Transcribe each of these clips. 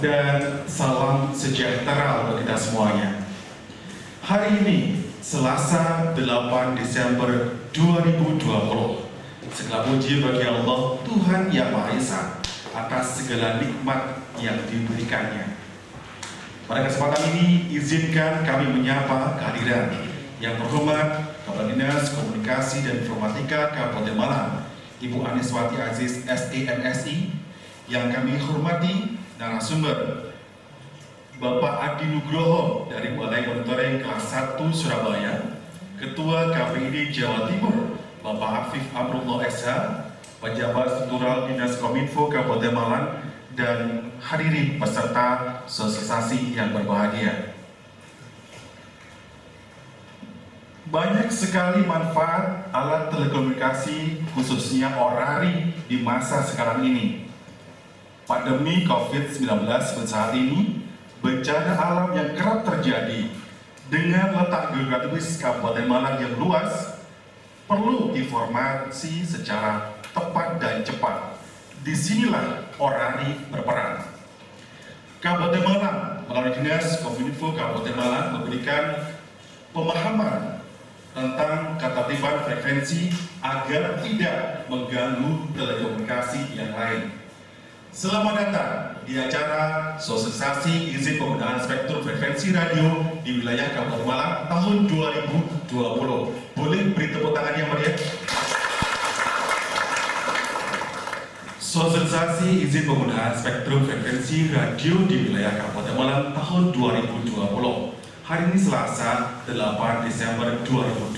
dan salam sejahtera untuk kita semuanya. Hari ini, Selasa 8 Desember 2020, segala puji bagi Allah, Tuhan Yang Maha Esa, atas segala nikmat yang diberikannya. Pada kesempatan ini, izinkan kami menyapa kehadiran yang terhormat Kepala Dinas Komunikasi dan Informatika Kabupaten Malang, Ibu Aniswati Aziz SEMSI, yang kami hormati narasumber Bapak Adi Nugroho dari Balai Monitoring Kelas 1 Surabaya, Ketua KPID Jawa Timur Bapak Afif Amrullah SH, Pejabat Struktural Dinas Kominfo Kabupaten Malang, dan hadirin peserta sosialisasi yang berbahagia. Banyak sekali manfaat alat telekomunikasi, khususnya orari di masa sekarang ini. Pandemi COVID-19 saat ini, bencana alam yang kerap terjadi dengan letak geografis Kabupaten Malang yang luas, perlu informasi secara tepat dan cepat. Disinilah orari berperan. Kabupaten Malang melalui Dinas Kominfo Kabupaten Malang memberikan pemahaman tentang ketertiban frekuensi agar tidak mengganggu telekomunikasi yang lain. Selamat datang di acara sosialisasi izin penggunaan spektrum frekuensi radio di wilayah Kabupaten Malang tahun 2020. Boleh beri tepuk tangan yang meriah? Sosialisasi izin penggunaan spektrum frekuensi radio di wilayah Kabupaten Malang tahun 2020. Hari ini Selasa 8 Desember 2020.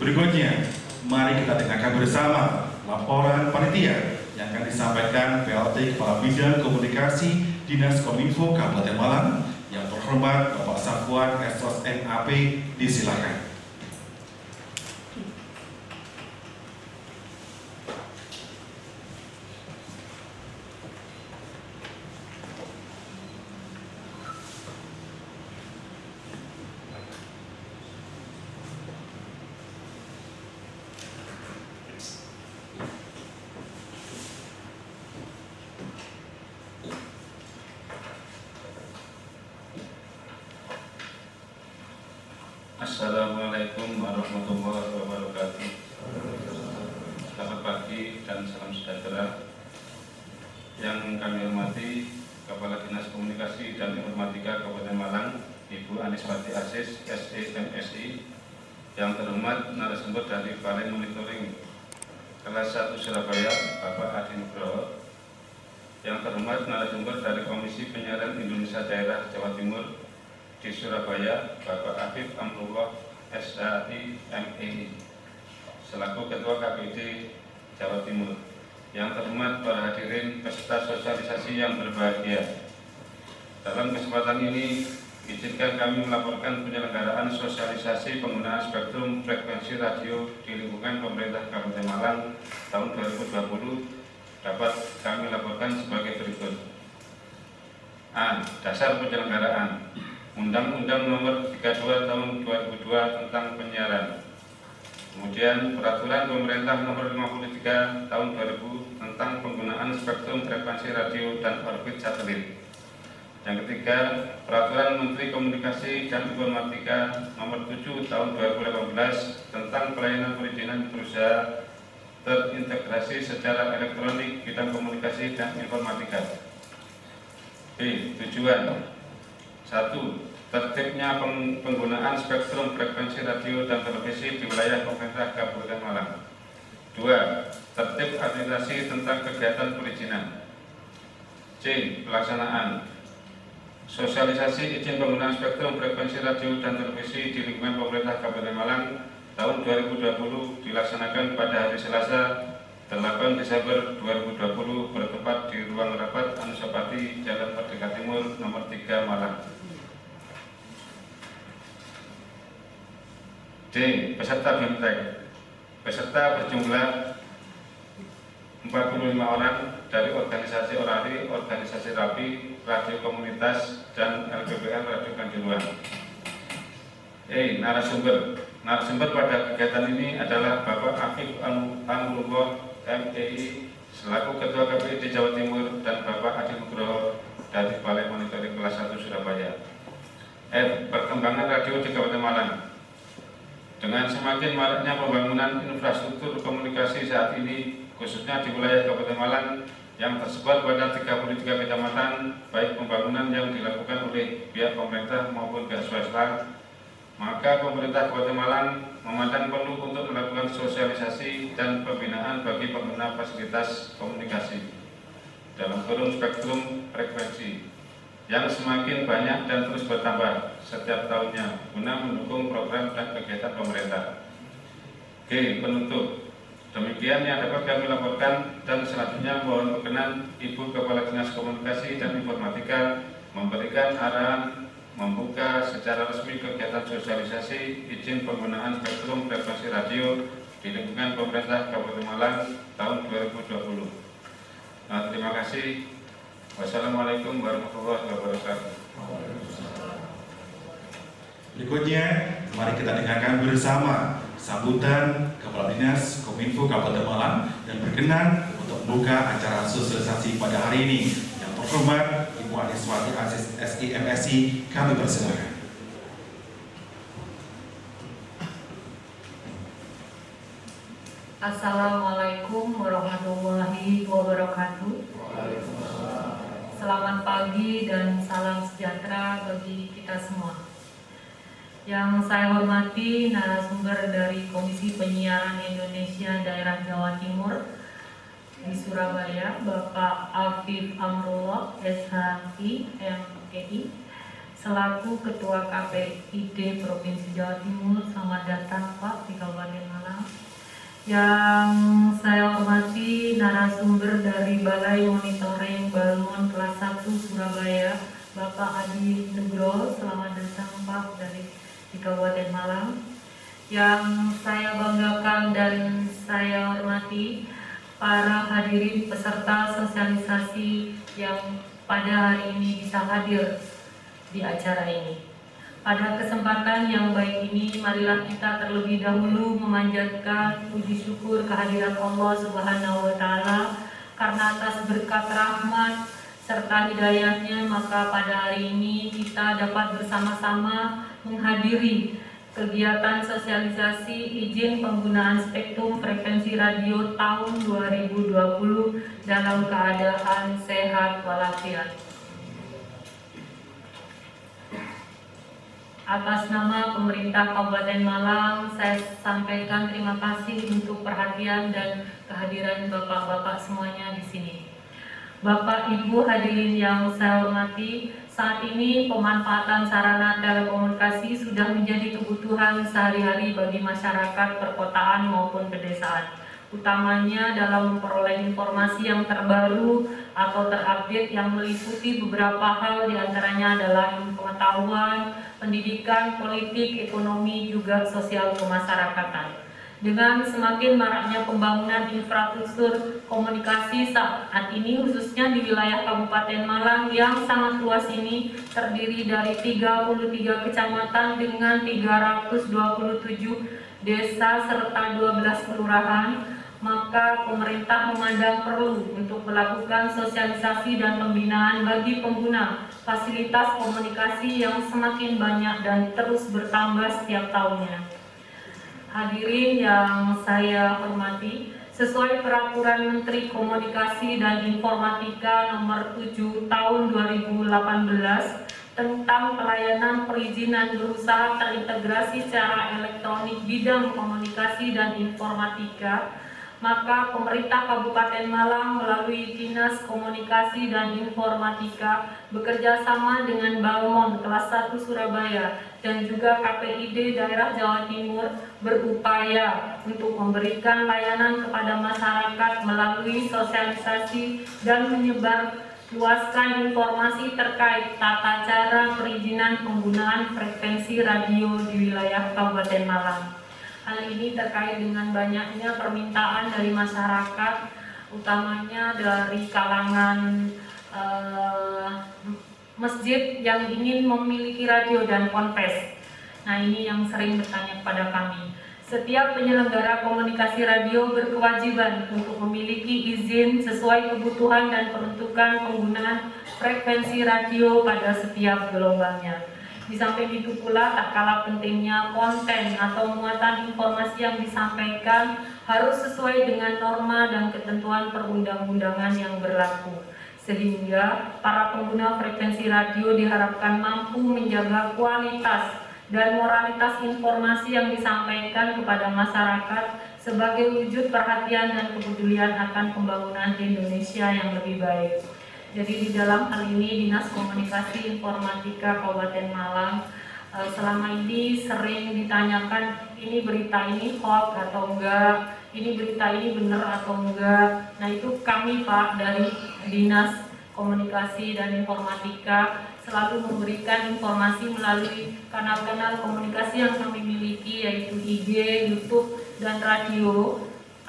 Berikutnya, mari kita dengarkan bersama laporan panitia yang akan disampaikan PLT Kepala Bidang Komunikasi Dinas Kominfo Kabupaten Malang yang terhormat Bapak Safwan Esos MAP. Disilakan. Assalamualaikum warahmatullahi wabarakatuh. Selamat pagi dan salam sejahtera. Yang kami hormati Kepala Dinas Komunikasi dan Informatika Kabupaten Malang, Ibu Aniswati Aziz SEMSI. Yang terhormat narasumber dari Balai Monitoring Kelas 1 Surabaya, Bapak Adi Nugroho. Yang terhormat narasumber dari Komisi Penyiaran Indonesia Daerah Jawa Timur di Surabaya, Bapak Afif Amrullah SHI MEI, selaku Ketua KPID Jawa Timur. Yang terhormat para hadirin peserta sosialisasi yang berbahagia. Dalam kesempatan ini, izinkan kami melaporkan penyelenggaraan sosialisasi penggunaan spektrum frekuensi radio di lingkungan pemerintah Kabupaten Malang tahun 2020 dapat kami laporkan sebagai berikut. A. Dasar penyelenggaraan. Undang-Undang Nomor 32 Tahun 2002 tentang Penyiaran. Kemudian Peraturan Pemerintah Nomor 53 Tahun 2000 tentang penggunaan spektrum frekuensi radio dan orbit satelit. Yang ketiga, Peraturan Menteri Komunikasi dan Informatika Nomor 7 Tahun 2018 tentang pelayanan perizinan berusaha terintegrasi secara elektronik bidang komunikasi dan informatika. B. Tujuan. 1. Tertibnya penggunaan spektrum frekuensi radio dan televisi di wilayah pemerintah Kabupaten Malang. 2. Tertib administrasi tentang kegiatan perizinan. C. Pelaksanaan. Sosialisasi izin penggunaan spektrum frekuensi radio dan televisi di lingkungan pemerintah Kabupaten Malang tahun 2020 dilaksanakan pada hari Selasa 8 Desember 2020 bertempat di ruang rapat Anusapati Jalan Merdeka Timur nomor 3 Malang. D. Peserta BIMTEK. Peserta berjumlah 45 orang dari organisasi orari, organisasi rapi, radio komunitas, dan LPPN Radio Kanjuruhan. E. Narasumber. Narasumber pada kegiatan ini adalah Bapak Afif Amrullah MEI selaku Ketua KPID Jawa Timur dan Bapak Adi Nugroho dari Balai Monitoring Kelas 1 Surabaya. Perkembangan radio di Kabupaten Malang. Dengan semakin maraknya pembangunan infrastruktur komunikasi saat ini, khususnya di wilayah Kabupaten Malang yang tersebar pada 33 kecamatan, baik pembangunan yang dilakukan oleh pihak pemerintah maupun pihak swasta, maka pemerintah Kabupaten Malang memandang perlu untuk melakukan sosialisasi dan pembinaan bagi pengguna fasilitas komunikasi dalam kurun spektrum frekuensi yang semakin banyak dan terus bertambah setiap tahunnya guna mendukung program dan kegiatan pemerintah. G. Penutup. Demikian yang dapat kami laporkan, dan selanjutnya mohon berkenan Ibu Kepala Dinas Komunikasi dan Informatika memberikan arahan membuka secara resmi kegiatan sosialisasi izin penggunaan spektrum frekuensi radio di lingkungan pemerintah Kabupaten Malang tahun 2020. Terima kasih. Wassalamualaikum warahmatullahi wabarakatuh. Berikutnya, mari kita dengarkan bersama sambutan Kepala Dinas Kominfo Kabupaten Malang dan berkenan untuk membuka acara sosialisasi pada hari ini. Yang terhormat Ibu Aniswati Aziz SI MSI, kami persilakan. Assalamualaikum warahmatullahi wabarakatuh. Selamat pagi dan salam sejahtera bagi kita semua. Yang saya hormati narasumber dari Komisi Penyiaran Indonesia Daerah Jawa Timur di Surabaya, Bapak Afif Amrullah, SHI, MPI, selaku Ketua KPID Provinsi Jawa Timur. Selamat datang Pak di Kabupaten Malang. Yang saya hormati narasumber dari Balai Monitoring Balmon Kelas 1 Surabaya, Bapak Adi Nugroho. Selamat datang Pak di Kabupaten Malang. Yang saya banggakan dan saya hormati para hadirin peserta sosialisasi yang pada hari ini bisa hadir di acara ini. Pada kesempatan yang baik ini, marilah kita terlebih dahulu memanjatkan puji syukur kehadiran Allah Subhanahu wa Ta'ala, karena atas berkat rahmat serta hidayahnya, maka pada hari ini kita dapat bersama-sama menghadiri kegiatan sosialisasi izin penggunaan spektrum frekuensi radio tahun 2020 dalam keadaan sehat walafiat. Atas nama pemerintah Kabupaten Malang, saya sampaikan terima kasih untuk perhatian dan kehadiran Bapak-bapak semuanya di sini. Bapak Ibu hadirin yang saya hormati, saat ini pemanfaatan sarana telekomunikasi sudah menjadi kebutuhan sehari-hari bagi masyarakat perkotaan maupun pedesaan, utamanya dalam memperoleh informasi yang terbaru atau terupdate yang meliputi beberapa hal, diantaranya adalah ilmu pengetahuan, pendidikan, politik, ekonomi, juga sosial kemasyarakatan. Dengan semakin maraknya pembangunan infrastruktur komunikasi saat ini, khususnya di wilayah Kabupaten Malang yang sangat luas ini, terdiri dari 33 kecamatan dengan 327 desa serta 12 kelurahan, maka pemerintah memandang perlu untuk melakukan sosialisasi dan pembinaan bagi pengguna fasilitas komunikasi yang semakin banyak dan terus bertambah setiap tahunnya. Hadirin yang saya hormati, sesuai Peraturan Menteri Komunikasi dan Informatika Nomor 7 Tahun 2018 tentang pelayanan perizinan berusaha terintegrasi secara elektronik bidang komunikasi dan informatika, maka pemerintah Kabupaten Malang melalui Dinas Komunikasi dan Informatika bekerja sama dengan Balmon Kelas 1 Surabaya dan juga KPID Daerah Jawa Timur berupaya untuk memberikan layanan kepada masyarakat melalui sosialisasi dan menyebar luaskan informasi terkait tata cara perizinan penggunaan frekuensi radio di wilayah Kabupaten Malang. Hal ini terkait dengan banyaknya permintaan dari masyarakat, utamanya dari kalangan masjid yang ingin memiliki radio dan ponpes. Nah, ini yang sering bertanya kepada kami. Setiap penyelenggara komunikasi radio berkewajiban untuk memiliki izin sesuai kebutuhan dan peruntukan penggunaan frekuensi radio pada setiap gelombangnya. Di samping itu pula, tak kalah pentingnya konten atau muatan informasi yang disampaikan harus sesuai dengan norma dan ketentuan perundang-undangan yang berlaku, sehingga para pengguna frekuensi radio diharapkan mampu menjaga kualitas dan moralitas informasi yang disampaikan kepada masyarakat sebagai wujud perhatian dan kepedulian akan pembangunan Indonesia yang lebih baik. Jadi di dalam hal ini Dinas Komunikasi Informatika Kabupaten Malang selama ini sering ditanyakan ini berita ini hoax atau enggak, ini berita ini benar atau enggak. Nah itu kami Pak dari Dinas Komunikasi dan Informatika selalu memberikan informasi melalui kanal-kanal komunikasi yang kami miliki, yaitu IG, YouTube, dan radio.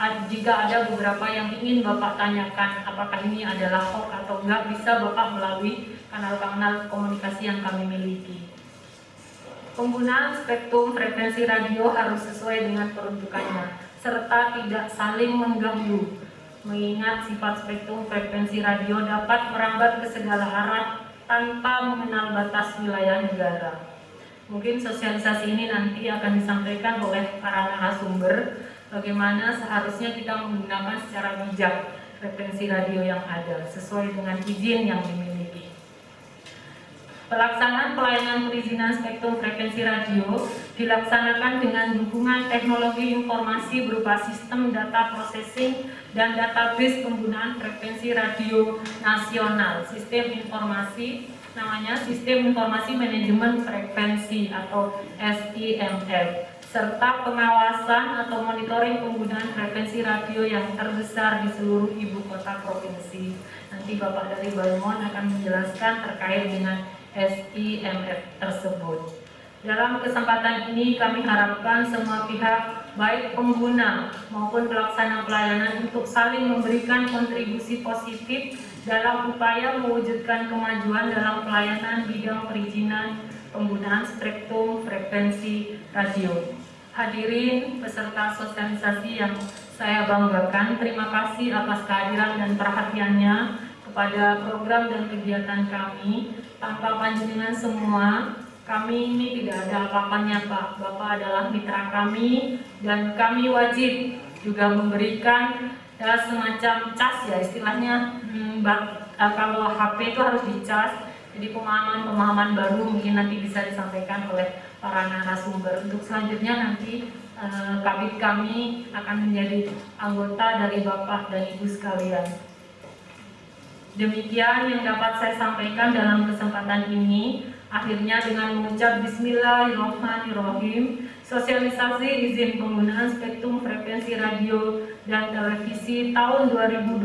Jika ada beberapa yang ingin Bapak tanyakan apakah ini adalah hoax atau enggak, bisa Bapak melalui kanal-kanal komunikasi yang kami miliki. Penggunaan spektrum frekuensi radio harus sesuai dengan peruntukannya, serta tidak saling mengganggu, mengingat sifat spektrum frekuensi radio dapat merambat ke segala arah tanpa mengenal batas wilayah negara. Mungkin sosialisasi ini nanti akan disampaikan oleh para narasumber bagaimana seharusnya kita menggunakan secara bijak frekuensi radio yang ada sesuai dengan izin yang dimiliki. Pelaksanaan pelayanan perizinan spektrum frekuensi radio dilaksanakan dengan dukungan teknologi informasi berupa sistem data processing dan database penggunaan frekuensi radio nasional. Sistem informasi namanya Sistem Informasi Manajemen Frekuensi atau SIMF, serta pengawasan atau monitoring penggunaan frekuensi radio yang terbesar di seluruh ibu kota provinsi. Nanti Bapak dari Balmon akan menjelaskan terkait dengan SIMF tersebut. Dalam kesempatan ini kami harapkan semua pihak, baik pengguna maupun pelaksana pelayanan, untuk saling memberikan kontribusi positif dalam upaya mewujudkan kemajuan dalam pelayanan bidang perizinan penggunaan spektrum frekuensi radio. Hadirin peserta sosialisasi yang saya banggakan, terima kasih atas kehadiran dan perhatiannya kepada program dan kegiatan kami. Tanpa panjenengan semua, kami ini tidak ada apa-apanya Pak. Bapak adalah mitra kami dan kami wajib juga memberikan semacam cas ya istilahnya. Kalau HP itu harus dicas. Jadi pemahaman-pemahaman baru mungkin nanti bisa disampaikan oleh para narasumber. Untuk selanjutnya nanti kabit kami akan menjadi anggota dari Bapak dan Ibu sekalian. Demikian yang dapat saya sampaikan dalam kesempatan ini. Akhirnya dengan mengucap Bismillahirrahmanirrahim, sosialisasi izin penggunaan spektrum frekuensi radio dan televisi tahun 2020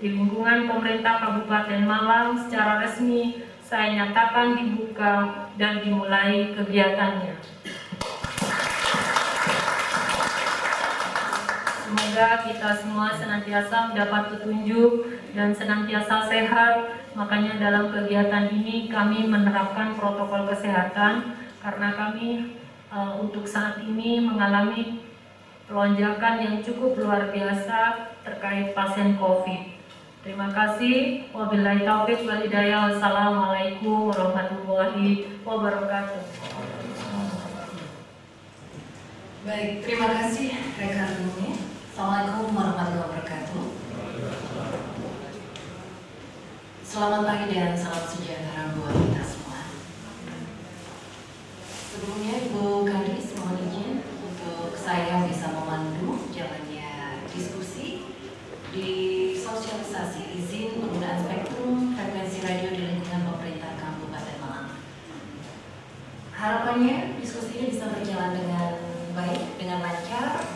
di lingkungan pemerintah Kabupaten Malang secara resmi saya nyatakan dibuka dan dimulai kegiatannya. Semoga kita semua senantiasa mendapat petunjuk dan senantiasa sehat. Makanya dalam kegiatan ini kami menerapkan protokol kesehatan karena kami untuk saat ini mengalami lonjakan yang cukup luar biasa terkait pasien COVID. Terima kasih. Wabillahi taufiq wal hidayah. Wassalamualaikum warahmatullahi wabarakatuh. Baik, terima kasih rekan-rekan. Assalamualaikum warahmatullahi wabarakatuh. Selamat pagi dan salam sejahtera buat kita semua. Sebelumnya Ibu Kadis mohon izin untuk saya bisa memandu jalannya diskusi di sosialisasi izin penggunaan spektrum frekuensi radio di lingkungan pemerintah Kabupaten Malang. Harapannya diskusi ini bisa berjalan dengan baik, dengan lancar.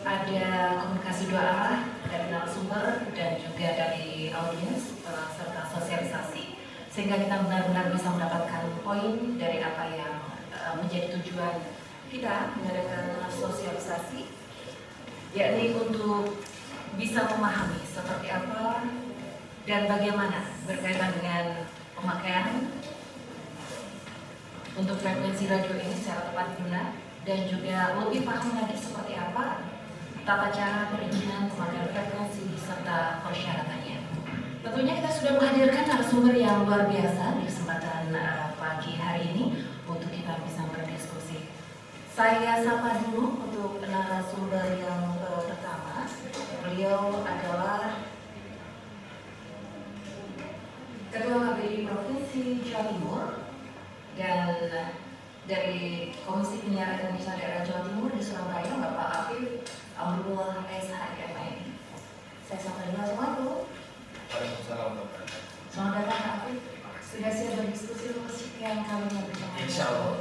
Ada komunikasi dua arah dari narasumber dan juga dari audiens serta sosialisasi, sehingga kita benar-benar bisa mendapatkan poin dari apa yang menjadi tujuan kita mengadakan sosialisasi, yakni untuk bisa memahami seperti apa dan bagaimana berkaitan dengan pemakaian untuk frekuensi radio ini secara tepat guna dan juga lebih paham lagi seperti apa tata cara perizinan pemakaian frekuensi serta persyaratannya. Tentunya kita sudah menghadirkan narasumber yang luar biasa di kesempatan pagi hari ini untuk kita bisa berdiskusi. Saya sapa dulu untuk narasumber yang pertama. Beliau adalah Ketua KPD Provinsi Jawa Timur dan dari Komisi Penyiaran Indonesia Daerah Jawa Timur di Surabaya, Bapak Afif Amrullah SHMI. Saya sapa dulu. Assalamualaikum. Waalaikumsalam warahmatullahi wabarakatuh. Selamat datang Pak Afif. Sudah siap berdiskusi untuk sekian kalinya bersama. Insya Allah.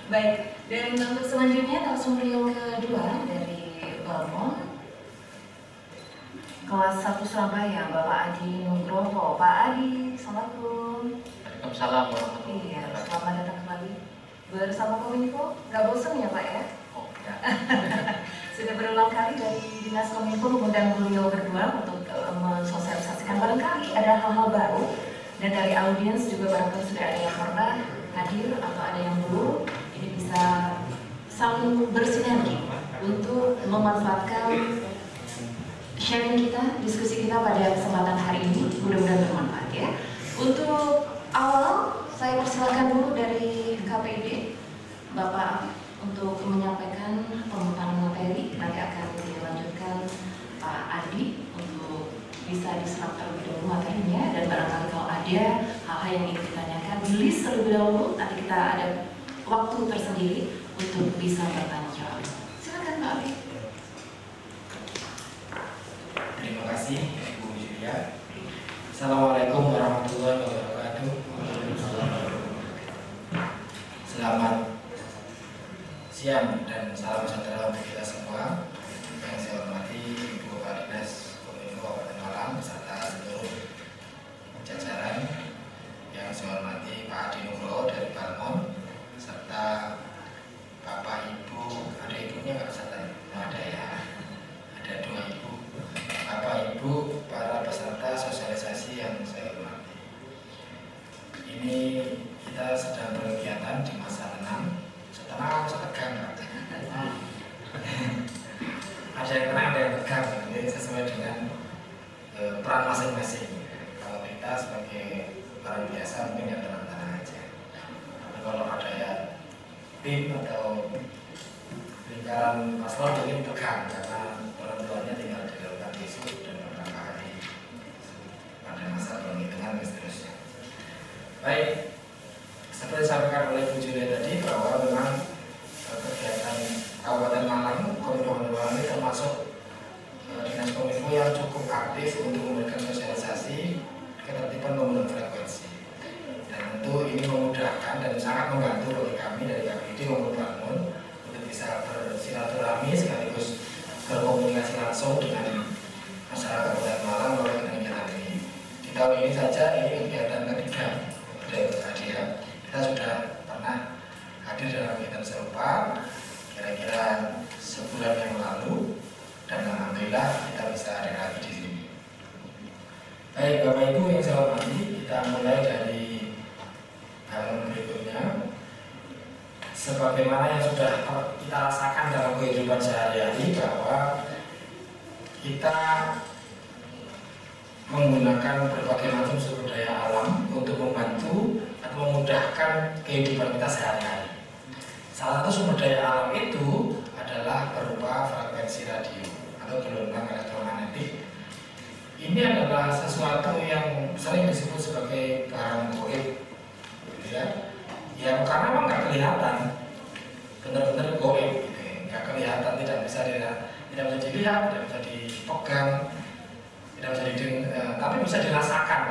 Baik, dan untuk selanjutnya narasumber yang kedua dari Balmon kelas 1 Surabaya, Bapak Adi Nugroho. Pak Adi, assalamualaikum. Waalaikumsalam warahmatullahi Iya, wabarakatuh. selamat datang kembali bersama Kominfo. Gak bosan ya Pak ya? Oh, ya. Sudah berulang kali dari Dinas Kominfo mengundang beliau berdua untuk mensosialisasikan barangkali ada hal-hal baru, dan dari audiens juga barangkali sudah ada yang pernah hadir atau ada yang belum. Ini bisa saling bersinergi untuk memanfaatkan sharing kita, diskusi kita pada kesempatan hari ini. Mudah-mudahan bermanfaat ya. Untuk awal, saya persilakan dulu dari KPD Bapak untuk menyampaikan pemutaran materi. Nanti akan dilanjutkan Pak Adi untuk bisa diserap terlebih dahulu materinya, dan barangkali kalau ada hal-hal yang ingin ditanyakan di list terlebih dahulu, nanti kita ada waktu tersendiri untuk bisa bertanya jawab. Silakan Pak Adi. Terima kasih Ibu Julia. Assalamualaikum warahmatullahi wabarakatuh. Selamat siang dan salam sejahtera untuk kita semua. Yang saya hormati Ibu Kepala Dinas Kominfo Kabupaten Malang beserta seluruh jajaran. Yang saya hormati Pak Adi Nugroho dari Balmon, serta Bapak Ibu, ada ibunya nggak peserta? Ada ya, ada 2 ibu. Bapak Ibu, para peserta sosialisasi yang saya hormati. Ini kita sedang berkegiatan di masa tenang. Setenang, setegang, ada yang tenang, ada yang tegang. Ini sesuai dengan peran masing-masing. Kalau kita sebagai orang biasa mungkin yang tenang-tenang aja. Tapi kalau ada ya tim atau lingkaran paslon mungkin tegang karena orang-tuanya tinggal dilakukan besok dan beberapa hari pada masa penghitungan dan seterusnya. Baik, seperti disampaikan oleh Bu Julia tadi bahwa memang kegiatan Kabupaten Malang, Kominfo Malang ini termasuk Dinas Kominfo yang cukup aktif untuk memberikan sosialisasi ketertiban penggunaan frekuensi. Dan tentu ini memudahkan dan sangat membantu bagi kami dari KPD maupun Balmon untuk bisa bersilaturahmi sekaligus berkomunikasi langsung dengan masyarakat Kabupaten Malang melalui kegiatan ini. Di tahun ini saja ini kegiatan ketiga dari hadiah. Kita sudah pernah hadir dalam kegiatan serupa kira-kira sebulan yang lalu, dan alhamdulillah kita bisa hadir lagi di sini. Baik Bapak Ibu yang saya hormati, kita mulai dari hal berikutnya. Sebagaimana yang sudah kita rasakan dalam kehidupan sehari-hari bahwa kita menggunakan berbagai macam sumber daya alam untuk membantu atau memudahkan kehidupan kita sehari-hari. Salah satu sumber daya alam itu adalah berupa frekuensi radio atau gelombang elektromagnetik. Ini adalah sesuatu yang sering disebut sebagai barang goib, ya. Ya karena memang nggak kelihatan, benar-benar goib, gitu ya. Nggak kelihatan, tidak bisa dilihat, tidak bisa dipegang, tidak bisa tapi bisa dirasakan,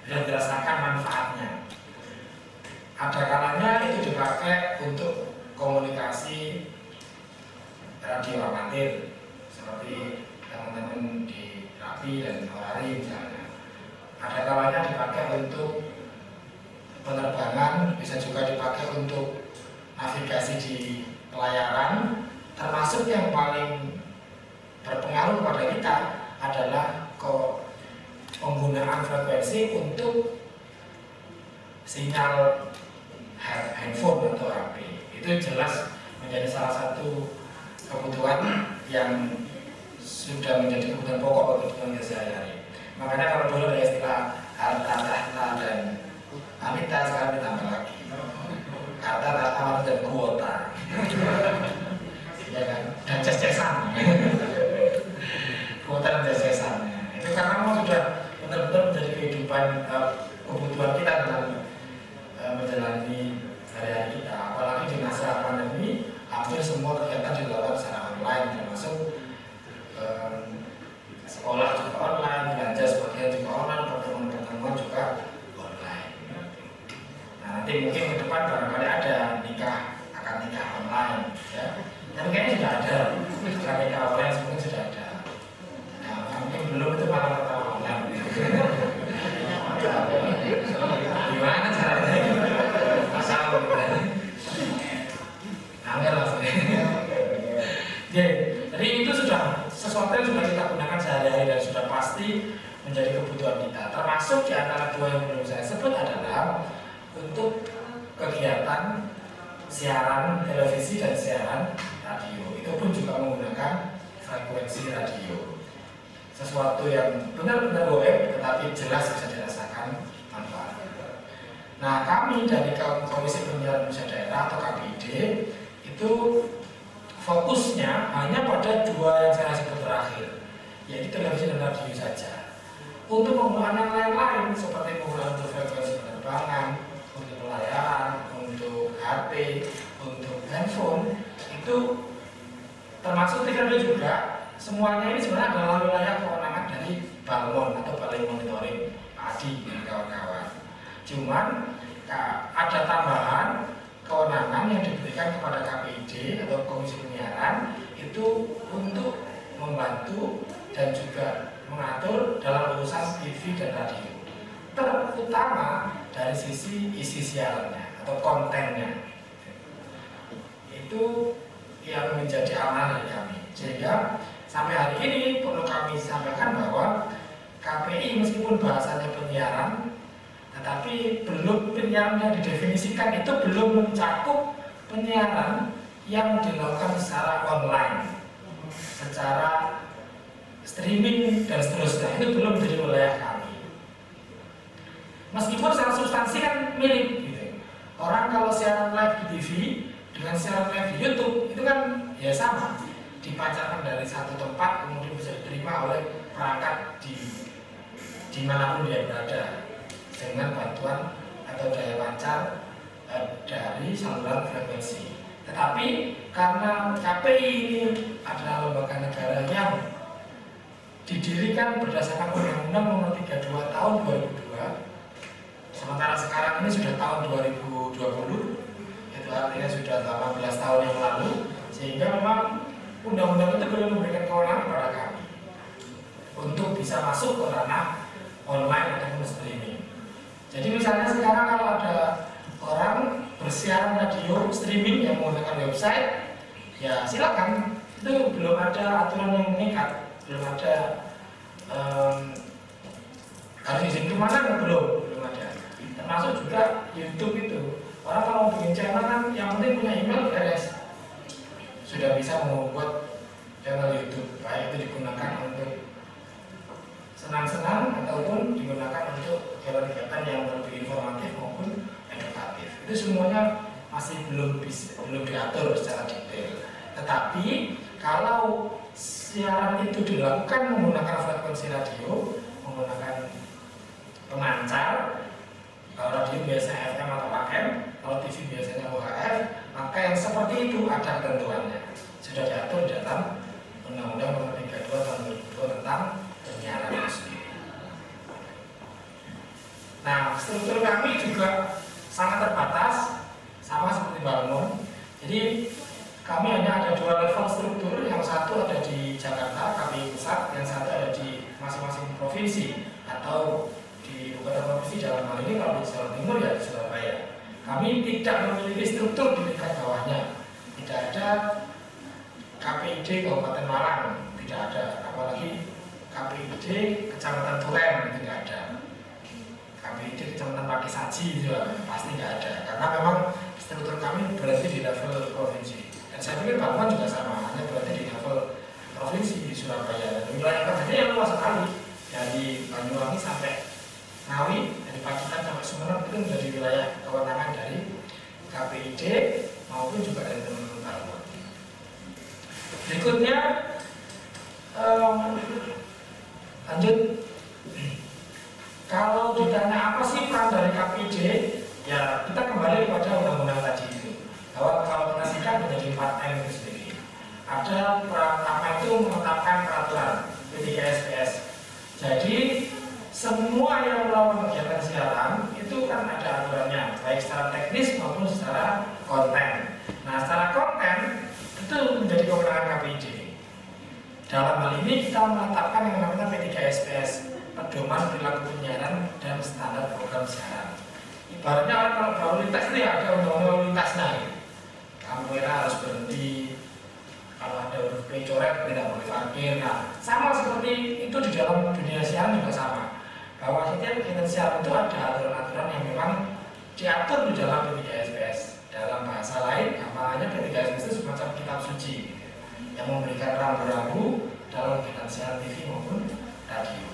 bisa dirasakan manfaatnya. Ada kalanya itu dipakai untuk komunikasi radio amatir seperti teman-teman di Rapi dan Orari misalnya. Ada kalanya dipakai untuk penerbangan, bisa juga dipakai untuk navigasi di pelayaran, termasuk yang paling berpengaruh pada kita adalah penggunaan frekuensi untuk sinyal handphone atau HP. Itu Itu jelas menjadi salah satu kebutuhan yang sudah menjadi kebutuhan pokok kebutuhan sehari-hari. Makanya kalau dulu ada istilah harta, tahta, dan wanita, sekarang ditambah lagi harta, tahta, dan kuota. Ya kan? Dan ces-cesan. Kuota dan ces-cesan. Itu karena memang sudah benar-benar menjadi kehidupan kebutuhan kita dalam menjalani hari-hari kita. Apalagi di masa pandemi, hampir semua kegiatan dilakukan secara online, termasuk sekolah juga online, belanja sebagian juga online, pertemuan-pertemuan juga online. Nah, nanti mungkin ke depan barangkali ada akan nikah online, ya. Dan kayaknya sudah ada, nikah online mungkin sudah ada. Nah, mungkin belum itu malah pertama online. Gimana caranya? Masalah angel langsung. Jadi itu sudah sesuatu yang sudah kita gunakan sehari-hari dan sudah pasti menjadi kebutuhan kita. Termasuk di antara dua yang belum saya sebut adalah untuk kegiatan siaran televisi dan siaran radio. Itu pun juga menggunakan frekuensi radio. Sesuatu yang benar-benar web tetapi jelas bisa dirasakan manfaat. Nah, kami dari Komisi Penyiaran Indonesia Daerah atau KPID itu fokusnya hanya pada dua yang saya sebut terakhir, yaitu televisi dan radio saja. Untuk penggunaan yang lain-lain seperti penggunaan untuk frekuensi penerbangan, untuk pelayaran, untuk HP, untuk handphone, itu termasuk TV juga, semuanya ini sebenarnya adalah wilayah kewenangan dari Balmon atau Balai Monitoring Padi dan kawan-kawan. Cuman ada tambahan kewenangan yang diberikan kepada KPID atau Komisi Penyiaran itu untuk membantu dan juga mengatur dalam urusan TV dan radio, terutama dari sisi isi siarannya atau kontennya. Itu yang menjadi amanah dari kami. Sehingga sampai hari ini perlu kami sampaikan bahwa KPI meskipun bahasanya penyiaran, tetapi belum penyiaran yang didefinisikan itu belum mencakup penyiaran yang dilakukan secara online, secara streaming dan seterusnya. Itu belum menjadi wilayah kami. Meskipun secara substansi kan mirip gitu. Orang kalau siaran live di TV dengan siaran live di YouTube itu kan ya sama, dipancarkan dari satu tempat kemudian bisa diterima oleh perangkat di manapun dia berada, dengan bantuan atau daya pancar dari saluran frekuensi. Tetapi karena KPI ini adalah lembaga negara yang didirikan berdasarkan Undang-Undang Nomor 32 Tahun 2002, sementara sekarang ini sudah tahun 2020, itu artinya sudah 18 tahun yang lalu, sehingga memang undang-undang itu belum memberikan kewenangan kepada kami untuk bisa masuk ke ranah online ataupun streaming. Jadi misalnya sekarang kalau ada orang bersiaran radio streaming yang menggunakan website, ya silakan. Itu belum ada aturan yang mengikat, belum ada harus izin kemana, belum ada. Termasuk juga YouTube itu, orang kalau mau bikin channel kan yang penting punya email beres, sudah bisa membuat channel YouTube, baik itu digunakan untuk senang-senang ataupun digunakan untuk kegiatan yang lebih informatif maupun edukatif. Itu semuanya masih belum diatur secara detail. Tetapi kalau siaran itu dilakukan menggunakan frekuensi radio, menggunakan pemancar, kalau radio biasanya FM atau AM, kalau TV biasanya UHF, maka yang seperti itu ada ketentuannya. Sudah diatur dalam Undang-Undang Nomor 32 Tahun 2002 tentang penyiaran resmi. Nah, struktur kami juga sangat terbatas, sama seperti Balmon. Jadi kami hanya ada dua level struktur, yang satu ada di Jakarta, KPI pusat, yang satu ada di masing-masing provinsi atau di ibu kota provinsi. Dalam hal ini kalau di Jawa Timur ya di Surabaya. Kami tidak memiliki struktur di tingkat bawahnya. Tidak ada KPID Kabupaten Malang, tidak ada. Apalagi KPID Kecamatan Tulen, tidak ada. KPID Kecamatan Pakisaji juga pasti tidak ada. Karena memang struktur kami berarti di level provinsi. Dan saya pikir Bangkuan juga sama, hanya berarti di level provinsi di Surabaya. Dan wilayah kerjanya yang luas sekali, dari Banyuwangi sampai Ngawi, dari Pacitan sampai Sumeneb itu menjadi wilayah kewenangan dari KPID maupun juga dari teman-teman Bangkuan. Berikutnya lanjut. Kalau ditanya apa sih peran dari KPID, ya kita kembali kepada undang-undang tadi itu. Bahwa kalau menasikan menjadi 4M itu sendiri. Ada apa itu menetapkan peraturan P3SPS. Jadi semua yang melakukan kegiatan siaran itu kan ada aturannya, baik secara teknis maupun secara konten. Nah, secara konten itu menjadi kewenangan KPID. Dalam hal ini kita menetapkan yang namanya P3SPS, pedoman perilaku penyiaran dan standar program siaran. Ibaratnya kalau lalu lintas itu ya ada undang-undang lalu lintasnya. Kamera harus berhenti, kalau ada huruf P coret tidak boleh parkir. Nah, sama seperti itu di dalam dunia siaran juga sama. Bahwa setiap kegiatan siaran itu ada aturan-aturan yang memang diatur di dalam P3SPS. Dalam bahasa lain, namanya P3SPS itu semacam kitab suci yang memberikan rambu-rambu dalam kegiatan siaran TV maupun radio.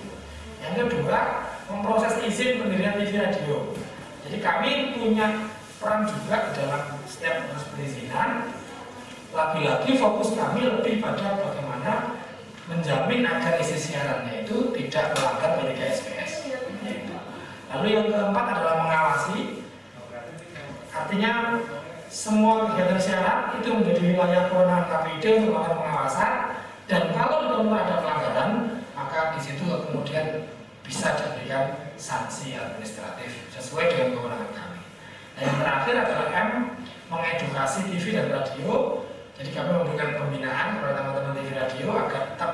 Yang kedua, memproses izin pendirian TV radio. Jadi kami punya peran juga di dalam setiap proses perizinan. Lagi-lagi fokus kami lebih pada bagaimana menjamin agar isi siarannya itu tidak melanggar P3SPS. Lalu yang keempat adalah mengawasi. Artinya semua kegiatan siaran itu menjadi wilayah kewenangan KPID untuk melakukan pengawasan. Dan kalau benar-benar ada pelanggaran, maka di situ kemudian bisa diberikan sanksi administratif sesuai dengan kewenangan kami. Dan yang terakhir adalah M, mengedukasi TV dan radio. Jadi kami memberikan pembinaan kepada teman-teman TV radio agar tetap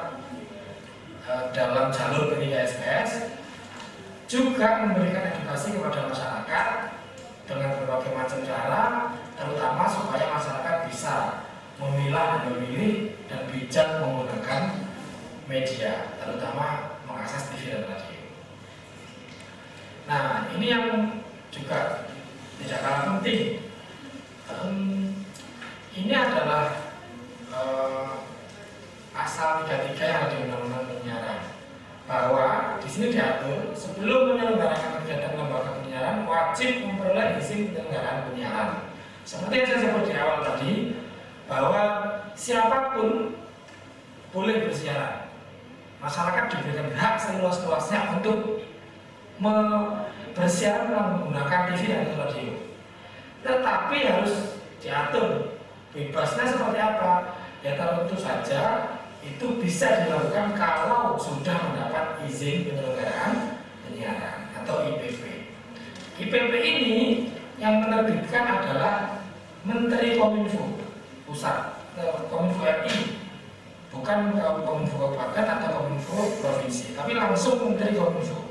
dalam jalur P3SPS, juga memberikan edukasi kepada masyarakat dengan berbagai macam cara, terutama supaya masyarakat bisa memilah dan memilih dan bijak menggunakan media, terutama mengakses TV dan radio. Nah, ini yang juga tidak kalah penting. Ini adalah pasal 33 yang ada di Undang-Undang Penyiaran, bahwa di sini diatur sebelum menyelenggarakan kegiatan lembaga penyiaran wajib memperoleh izin penyelenggaraan penyiaran. Seperti yang saya sebut di awal tadi, bahwa siapapun boleh bersiaran. Masyarakat diberikan hak seluas-luasnya untuk bersiaran menggunakan TV dan radio. Tetapi harus diatur bebasnya seperti apa. Ya tentu saja itu bisa dilakukan kalau sudah mendapat izin penyelenggaraan penyiaran atau IPP. IPP ini yang menerbitkan adalah Menteri Kominfo Pusat, Kominfo RI, bukan Kominfo Kabupaten atau Kominfo Provinsi, tapi langsung Menteri Kominfo.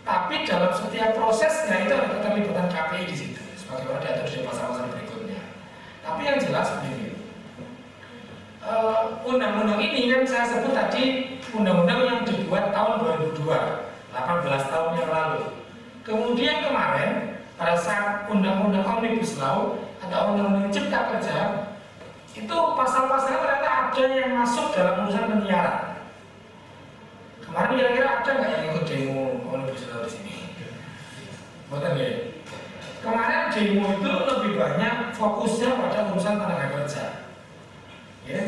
Tapi dalam setiap prosesnya itu ada keterlibatan KPI di situ, sebagaimana diatur di pasal-pasal berikutnya. Tapi yang jelas begini, undang-undang ini kan saya sebut tadi undang-undang yang dibuat tahun 2002, 18 tahun yang lalu. Kemudian kemarin pada saat undang-undang Omnibus Law atau undang-undang Cipta Kerja, itu pasal-pasalnya ternyata ada yang masuk dalam urusan penyiaran. Kemarin kira-kira ada nggak yang ikut demo Omnibus Law di sini? Betul ya? Kemarin demo itu lebih banyak fokusnya pada urusan tenaga kerja. Ya.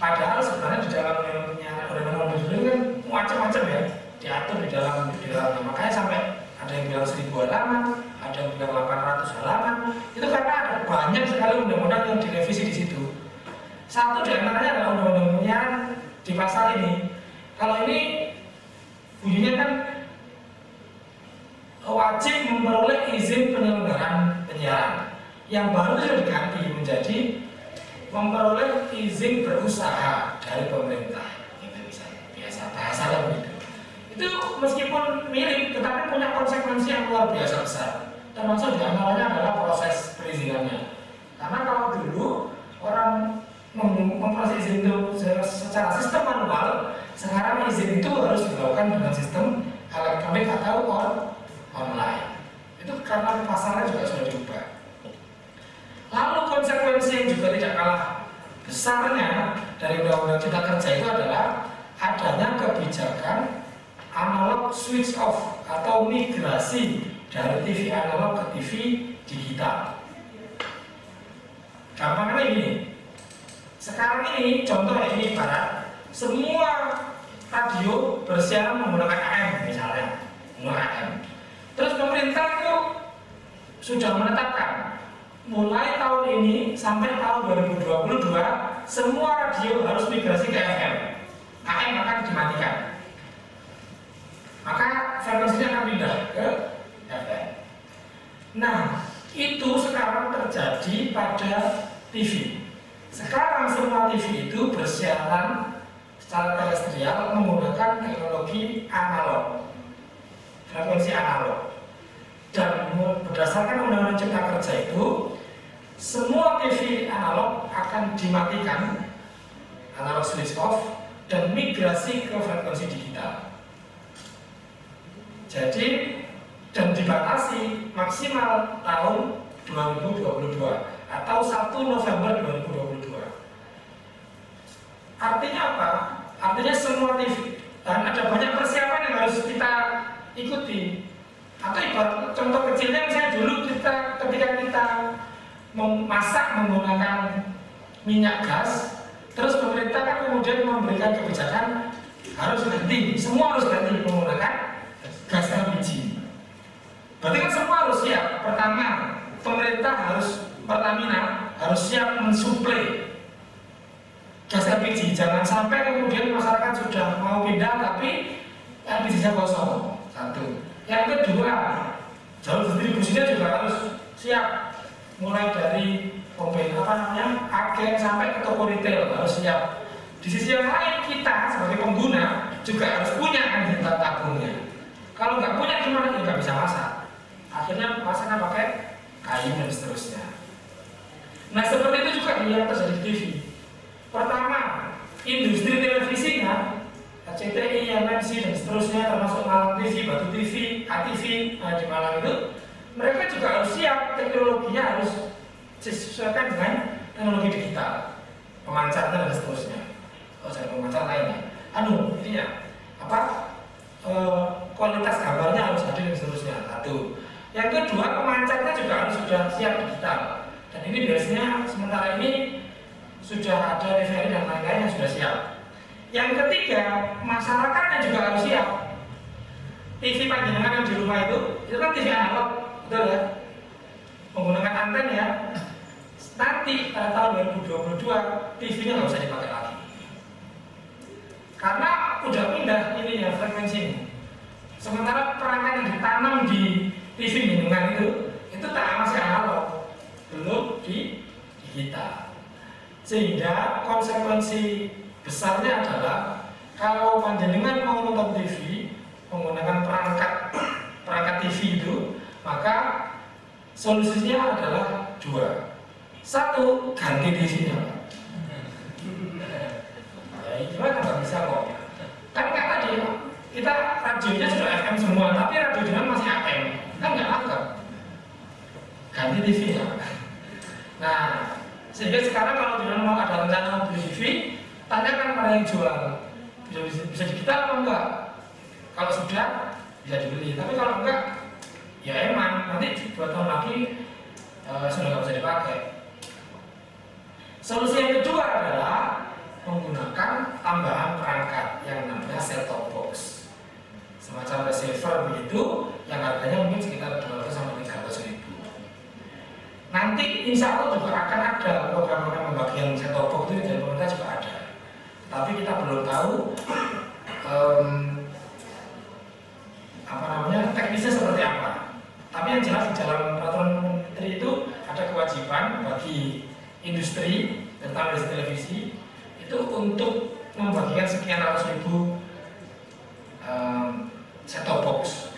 Padahal sebenarnya di dalam undang-undang Omnibus Law kan macam-macam ya, diatur di dalamnya. Makanya sampai ada yang bilang 1000 halaman, ada yang bilang 800 halaman. Itu karena ada banyak sekali undang-undang yang direvisi di situ. Satu di antaranya adalah undang-undang penyiaran di pasal ini. Kalau ini bunyinya kan wajib memperoleh izin penyelenggaraan penyiaran. Yang baru sudah diganti menjadi memperoleh izin berusaha dari pemerintah. Itu misalnya biasa bahasanya begitu. Itu meskipun mirip, tetapi punya konsekuensi yang luar biasa besar. Termasuk di antaranya adalah proses perizinannya. Karena kalau dulu orang memproses izin itu secara sistem manual, sekarang izin itu harus dilakukan dengan sistem elektronik atau online. Itu karena pasalnya juga sudah diubah. juga tidak kalah besarnya dari Undang-Undang Cipta Kerja itu adalah adanya kebijakan analog switch off atau migrasi dari TV analog ke TV digital. Gampangnya gini, sekarang ini contoh ini ibarat semua radio bersiaran menggunakan AM misalnya, menggunakan AM. Terus pemerintah itu sudah menetapkan mulai tahun ini sampai tahun 2022 semua radio harus migrasi ke FM. AM akan dimatikan. Maka frekuensinya akan pindah ke FM. Nah, itu sekarang terjadi pada TV. Sekarang semua TV itu bersiaran secara terestrial menggunakan teknologi analog, frekuensi analog. Dan berdasarkan Undang-Undang Cipta Kerja itu, semua TV analog akan dimatikan, analog switch off, dan migrasi ke frekuensi digital. Jadi, dan dibatasi maksimal tahun 2022 atau 1 November 2022. Artinya apa? Artinya semua TV, dan ada banyak persiapan yang harus kita ikuti. Atau ibarat contoh kecilnya misalnya dulu ketika kita memasak menggunakan minyak gas, terus pemerintah kan kemudian memberikan kebijakan harus ganti, semua harus ganti menggunakan gas LPG. Berarti kan semua harus siap. Pertama, pemerintah Pertamina harus siap mensuplai gas LPG. Jangan sampai kemudian masyarakat sudah mau pindah tapi LPG-nya kosong. Satu. Yang kedua, jalur distribusinya juga harus siap. Mulai dari agen sampai ke toko retail harus siap. Di sisi yang lain kita sebagai pengguna juga harus punya anggota tabungnya. Kalau nggak punya gimana? Ya nggak bisa masak. Akhirnya masaknya pakai kayu dan seterusnya. Nah seperti itu juga yang terjadi di TV. Pertama, industri televisinya, CTI, MNC dan seterusnya termasuk Malang TV, Batu TV, ATV di Malang itu, mereka juga harus siap, teknologinya harus disesuaikan dengan teknologi digital, pemancarnya dan seterusnya. Oh, saya pemancar lainnya. Kualitas gambarnya harus ada dan seterusnya. Satu. Yang kedua, pemancarnya juga harus sudah siap digital. Dan ini biasanya sementara ini sudah ada TVRI dan lain-lain yang sudah siap. Yang ketiga, masyarakatnya juga harus siap. TV panjenengan yang di rumah itu kan TV analog, betul ya? Menggunakan anten ya. Nanti pada tahun 2022 TV-nya nggak usah dipakai lagi. Karena udah pindah ini ya frekuensinya. Sementara perangkat yang ditanam di TV lingkungan itu tak masih analog, belum di digital. Sehingga konsekuensi besarnya adalah kalau panjenengan mau nonton TV menggunakan perangkat TV itu, maka solusinya adalah dua. Satu, ganti TV-nya. Ya, gimana nggak bisa kok? Kan nggak tadi kita radionya sudah FM semua, tapi radio dengan masih AM, kan nggak lengkap. Ganti TV-nya. Nah, sehingga sekarang kalau dengan mau ada rencana beli TV, tanyakan pada yang jual, bisa digital atau enggak? Kalau sudah, bisa dibeli. Tapi kalau enggak, ya emang nanti 2 tahun lagi sudah nggak bisa dipakai. Solusi yang kedua adalah menggunakan tambahan perangkat yang namanya set-top box, semacam receiver begitu, yang harganya mungkin sekitar 200 sampai 300 ribu. Nanti insya Allah juga akan ada program pembagian set-top box itu dari pemerintah juga ada. Tapi kita belum tahu teknisnya seperti apa. Tapi yang jelas di dalam peraturan menteri itu ada kewajiban bagi industri, terutama industri televisi, itu untuk membagikan sekian ratus ribu set-top box.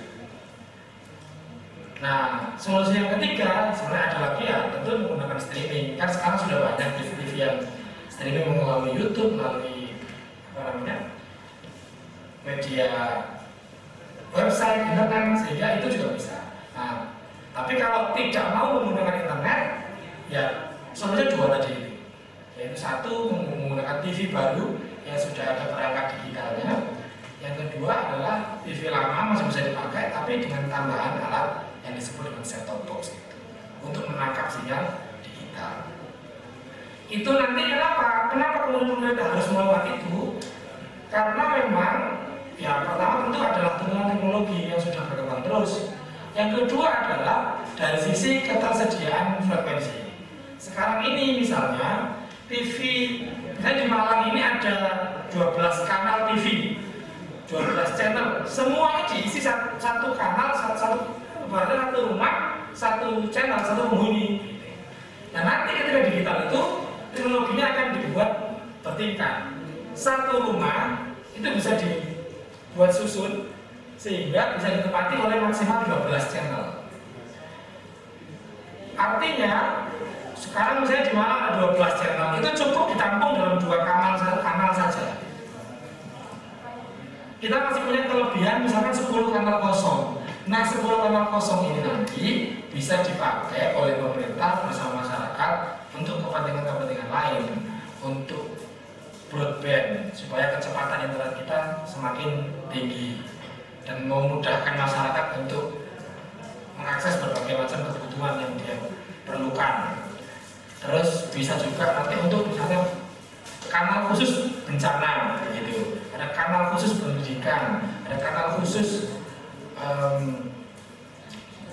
Nah, solusi yang ketiga sebenarnya ada lagi ya, tentu menggunakan streaming. Kan sekarang sudah banyak TV yang streaming melalui YouTube, melalui media website, internet, sehingga itu juga bisa. Nah, tapi kalau tidak mau menggunakan internet, ya solusinya dua tadi. Yang satu menggunakan TV baru yang sudah ada perangkat digitalnya. Yang kedua adalah TV lama masih bisa dipakai tapi dengan tambahan alat yang disebut dengan set-top box itu untuk menangkap sinyal digital. Itu nanti kenapa kemudian pemerintah harus melakukan itu? Karena memang ya pertama tentu adalah perkembangan teknologi yang sudah berkembang terus. Yang kedua adalah dari sisi ketersediaan frekuensi. Sekarang ini misalnya TV, misalnya di Malang ini ada 12 kanal TV, 12 channel, semuanya diisi satu kanal, berarti satu rumah, satu channel, satu penghuni. Nah nanti ketika digital itu teknologinya akan dibuat bertingkat. Satu rumah itu bisa dibuat susun sehingga bisa ditempati oleh maksimal 12 channel. Artinya sekarang misalnya di Malang ada 12 channel, itu cukup ditampung dalam 2 kanal saja. Kita masih punya kelebihan misalkan 10 kanal kosong. Nah 10 kanal kosong ini nanti bisa dipakai oleh pemerintah bersama masyarakat untuk kepentingan-kepentingan lain, untuk broadband supaya kecepatan internet kita semakin tinggi dan memudahkan masyarakat untuk mengakses berbagai macam kebutuhan yang dia perlukan. Terus bisa juga nanti untuk misalnya kanal khusus bencana gitu, ada kanal khusus pendidikan, ada kanal khusus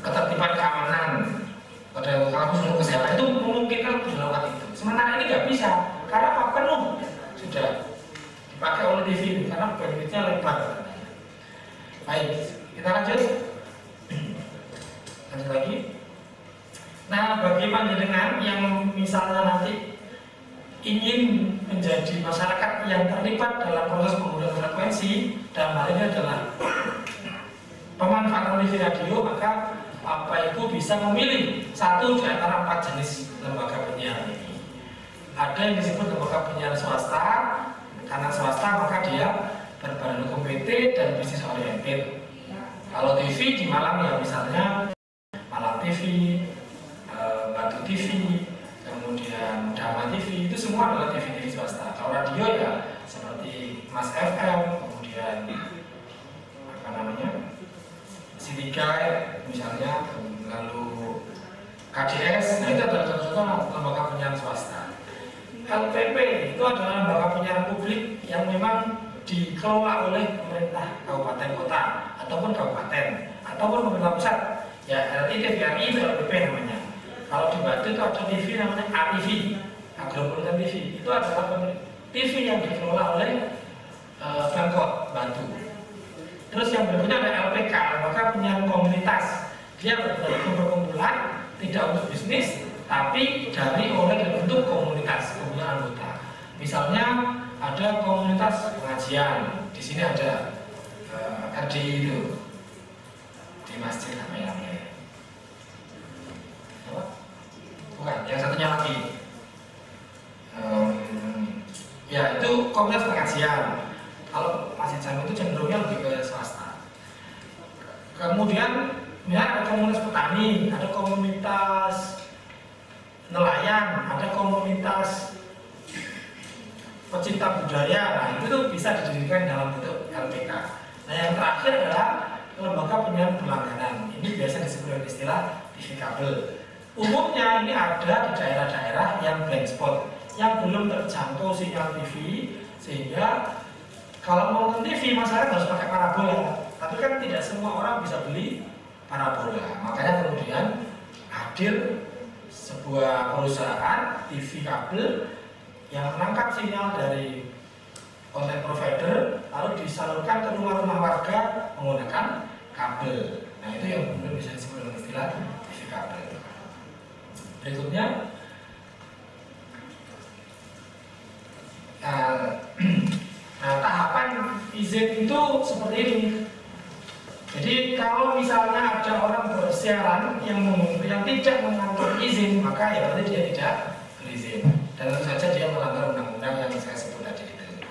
ketertiban keamanan, ada kanal khusus untuk kesehatan. Itu memungkinkan dilakukan itu. Sementara ini nggak bisa karena apa? Penuh sudah dipakai oleh TV ini karena bandwidthnya lebar. Baik, kita lanjut lagi. Nah, bagi panjenengan yang misalnya nanti ingin menjadi masyarakat yang terlibat dalam proses penggunaan frekuensi, dalam hal ini adalah pemanfaatan TV radio, maka Bapak Ibu bisa memilih satu di antara 4 jenis lembaga penyiaran ini. Ada yang disebut lembaga penyiaran swasta, karena swasta maka dia berbadan hukum PT dan bisnis oriented. Kalau TV di Malang ya misalnya Malang TV, Batu TV, kemudian Dama TV, itu semua adalah TV swasta. Kalau radio ya seperti Mas FM, kemudian apa namanya C3 misalnya, lalu KDS, nah itu adalah contoh-contoh lembaga penyiaran swasta. LPP itu adalah lembaga penyiaran publik yang memang dikelola oleh pemerintah kabupaten kota ataupun kabupaten ataupun pemerintah pusat. Ya RRI TVRI itu LPP namanya. Kalau di Batu itu ada TV namanya ATV, Agropolitan TV. Itu adalah TV yang dikelola oleh Pemkot Batu. Terus yang berikutnya ada LPK, lembaga penyiaran komunitas. Dia berkumpulan tidak untuk bisnis, tapi dari oleh bentuk komunitas, punya anggota. Misalnya ada komunitas pengajian, di sini ada RDI itu di masjid namanya. Bukan, yang satunya lagi. Ya itu komunitas pengajian. Kalau masjid jami itu cenderungnya lebih ke swasta. Kemudian ya, ada komunitas petani, ada komunitas nelayan, ada komunitas pecinta budaya. Nah itu tuh bisa didirikan dalam bentuk LPK. Nah yang terakhir adalah lembaga penyiaran berlangganan. Ini biasa disebut dengan istilah TV kabel. Umumnya ini ada di daerah-daerah yang blank spot, yang belum terjangkau sinyal TV, sehingga kalau mau nonton TV masyarakat harus pakai parabola. Tapi kan tidak semua orang bisa beli parabola. Makanya kemudian hadir sebuah perusahaan TV kabel yang menangkap sinyal dari konten provider lalu disalurkan ke rumah-rumah warga menggunakan kabel. Nah itu yang kemudian bisa disebut dengan istilah TV kabel. Berikutnya nah, tahapan izin itu seperti ini. Jadi kalau misalnya ada orang bersiaran yang tidak mengantongi izin, maka ya berarti dia tidak berizin. Dan tentu saja dia melanggar undang-undang yang saya sebut tadi itu.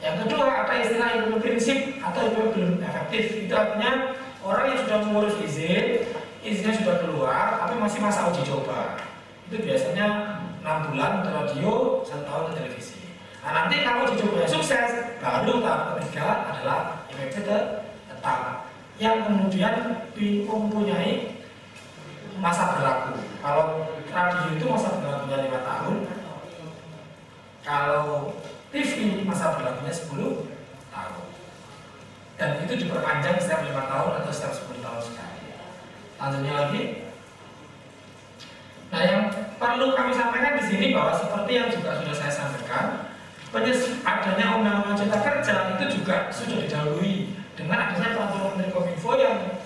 Yang kedua ada istilah IPP prinsip atau IPP belum efektif. Itu artinya orang yang sudah mengurus izin, izinnya sudah keluar, tapi masih masa uji coba. Itu biasanya 6 6 bulan di radio, 1 tahun di televisi. Nah, nanti kalau dicoba sukses, baru tahap ketiga adalah IPP tetap yang kemudian mempunyai masa berlaku. Kalau radio itu masa berlakunya 5 tahun, kalau TV masa berlakunya 10 tahun. Dan itu diperpanjang setiap 5 tahun atau setiap 10 tahun sekali. Lanjutnya lagi. Nah, yang perlu kami sampaikan di sini bahwa seperti yang juga sudah saya sampaikan, adanya Undang-Undang Cipta Kerja itu juga sudah didahului dengan adanya Peraturan Menteri Kominfo yang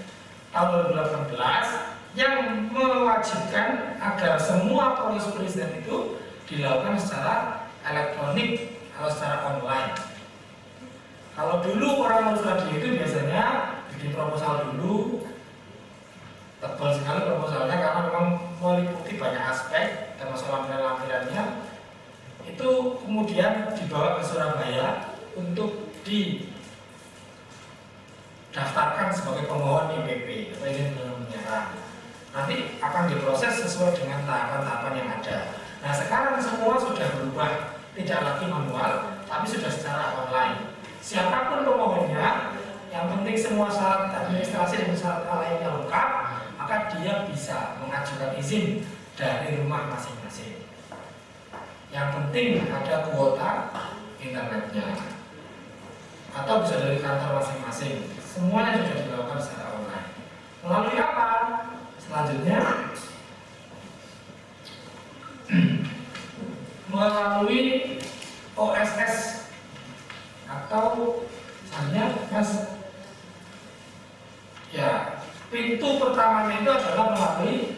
tahun 2018 yang mewajibkan agar semua proses perizinan itu dilakukan secara elektronik atau secara online. Kalau dulu orang ngurus radio itu biasanya bikin proposal dulu, tebal sekali proposalnya karena memang meliputi banyak aspek termasuk lampiran-lampirannya. Itu kemudian dibawa ke Surabaya untuk didaftarkan sebagai pemohon IPP atau izin penyiaran. Nanti akan diproses sesuai dengan tahapan-tahapan yang ada. Nah, sekarang semua sudah berubah, tidak lagi manual, tapi sudah secara online. Siapapun pemohonnya, yang penting semua syarat administrasi dan syarat lainnya lengkap, maka dia bisa mengajukan izin dari rumah masing-masing. Yang penting ada kuota internetnya, atau bisa dari kantor masing-masing. Semuanya sudah dilakukan secara online. Melalui apa? Selanjutnya melalui OSS atau misalnya pintu pertamanya itu adalah melalui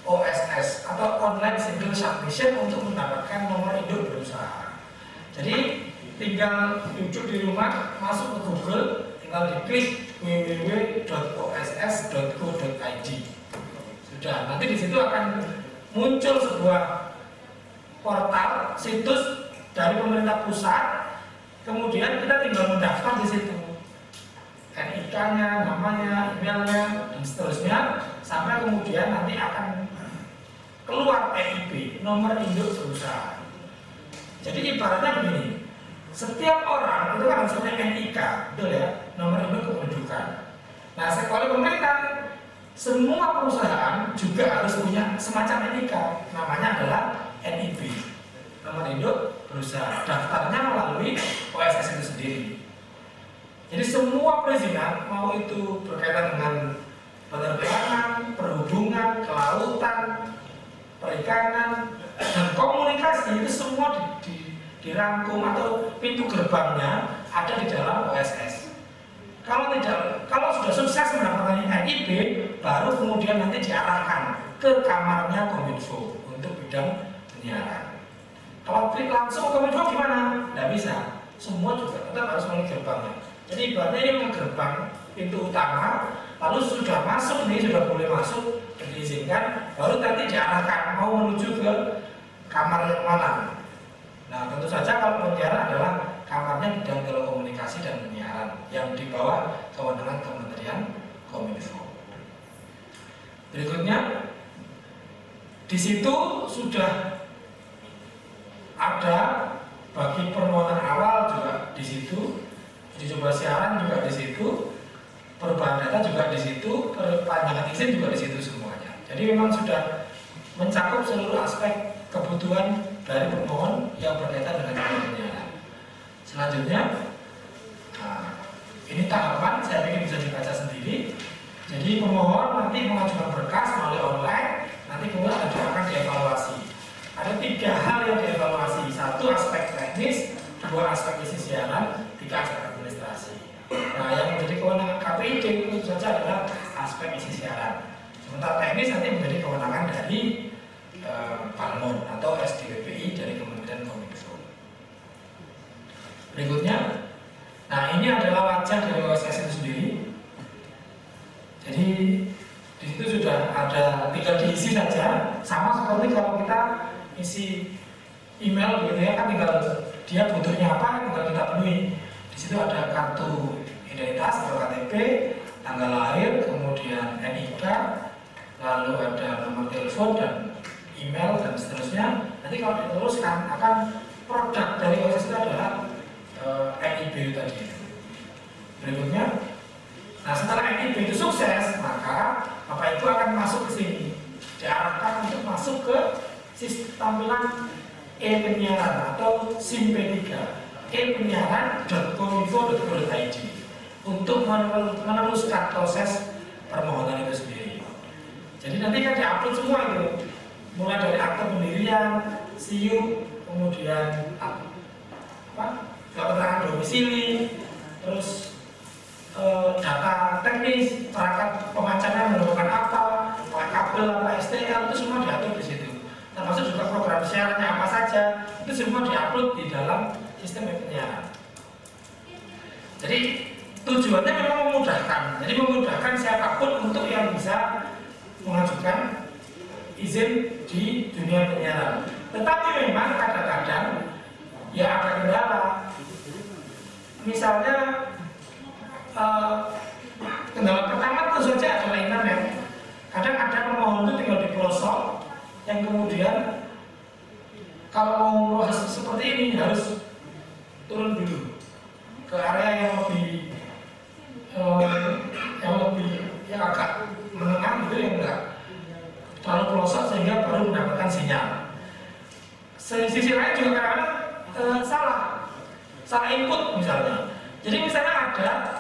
OSS atau Online Single Submission untuk mendapatkan nomor induk berusaha. Jadi tinggal duduk di rumah, masuk ke Google, tinggal diklik www.oss.co.id. Sudah, nanti di situ akan muncul sebuah portal situs dari pemerintah pusat. Kemudian kita tinggal mendaftar di situ, NIK-nya, namanya, emailnya, dan seterusnya, sampai kemudian nanti akan keluar NIB, nomor induk berusaha. Jadi ibaratnya begini, setiap orang itu kan harus punya NIK, betul ya, nomor induk kependudukan. Nah, oleh pemerintah, semua perusahaan juga harus punya semacam NIK, namanya adalah NIB, nomor induk berusaha. Daftarnya melalui OSS itu sendiri. Jadi semua perizinan, mau itu berkaitan dengan penerbangan, perhubungan, kelautan, perikanan, dan komunikasi itu semua dirangkum atau pintu gerbangnya ada di dalam OSS. Kalau sudah sukses mendapatkan NIB, baru kemudian nanti diarahkan ke kamarnya Kominfo untuk bidang penyiaran. Kalau klik langsung ke Kominfo gimana? Tidak bisa. Semua juga tetap harus melalui gerbangnya. Jadi ibaratnya ini memang gerbang pintu utama, lalu sudah masuk nih, sudah boleh masuk, diizinkan, baru nanti diarahkan mau menuju ke kamar yang mana. Nah, tentu saja kalau penyiaran adalah kamarnya bidang telekomunikasi dan penyiaran yang di bawah kewenangan Kementerian Kominfo. Berikutnya, di situ sudah ada bagi permohonan awal juga di situ, uji coba siaran juga di situ, perubahan data juga di situ, perpanjangan izin juga di situ semuanya. Jadi memang sudah mencakup seluruh aspek kebutuhan dari pemohon yang berkaitan dengan penyiaran. Selanjutnya, ini tahapan, saya pikir bisa dibaca sendiri. Jadi pemohon nanti mengajukan berkas melalui online, nanti kemudian akan dievaluasi. Ada 3 hal yang dievaluasi, 1 aspek teknis, 2 aspek isi siaran, 3 aspek administrasi. Nah, yang menjadi kewenangan KPID itu saja adalah aspek isi siaran. Sementara teknis nanti menjadi kewenangan dari Palmon atau SDWPI dari Kementerian Kominfo. Berikutnya, nah ini adalah wajah dari OSS itu sendiri. Jadi di situ sudah ada, tinggal diisi saja, sama seperti kalau kita isi email gitu ya, kan tinggal dia butuhnya apa, tinggal kita penuhi. Di situ ada kartu identitas atau KTP, tanggal lahir, kemudian NIK, lalu ada nomor telepon dan email dan seterusnya. Nanti kalau diteruskan akan produk dari OSIS itu adalah NIB tadi. Berikutnya, nah setelah NIB itu sukses, maka Bapak Ibu akan masuk ke sini, diarahkan untuk masuk ke sistem tampilan e-penyiaran atau SIM P3 e-penyiaran.kominfo.go.id untuk meneruskan proses permohonan itu sendiri. Jadi nanti kan diupload semua itu, mulai dari akte pendirian, SIU, kemudian keterangan domisili, terus data teknis, perangkat pemancarnya menggunakan apa, pakai kabel apa, STL, itu semua diatur di situ. Termasuk juga program siarannya apa saja, itu semua diupload di dalam sistem penyiaran. Jadi tujuannya memang memudahkan, jadi memudahkan siapapun untuk yang bisa mengajukan izin di dunia penyiaran. Tetapi memang kadang-kadang ya ada kendala. Misalnya kendala pertama tentu saja adalah internet. Kadang ada pemohon itu tinggal di pelosok yang kemudian kalau mau seperti ini harus turun dulu ke area yang yang agak menengah gitu, yang enggak terlalu pelosok sehingga baru mendapatkan sinyal. Sisi lain juga kadang-kadang salah input misalnya. Jadi misalnya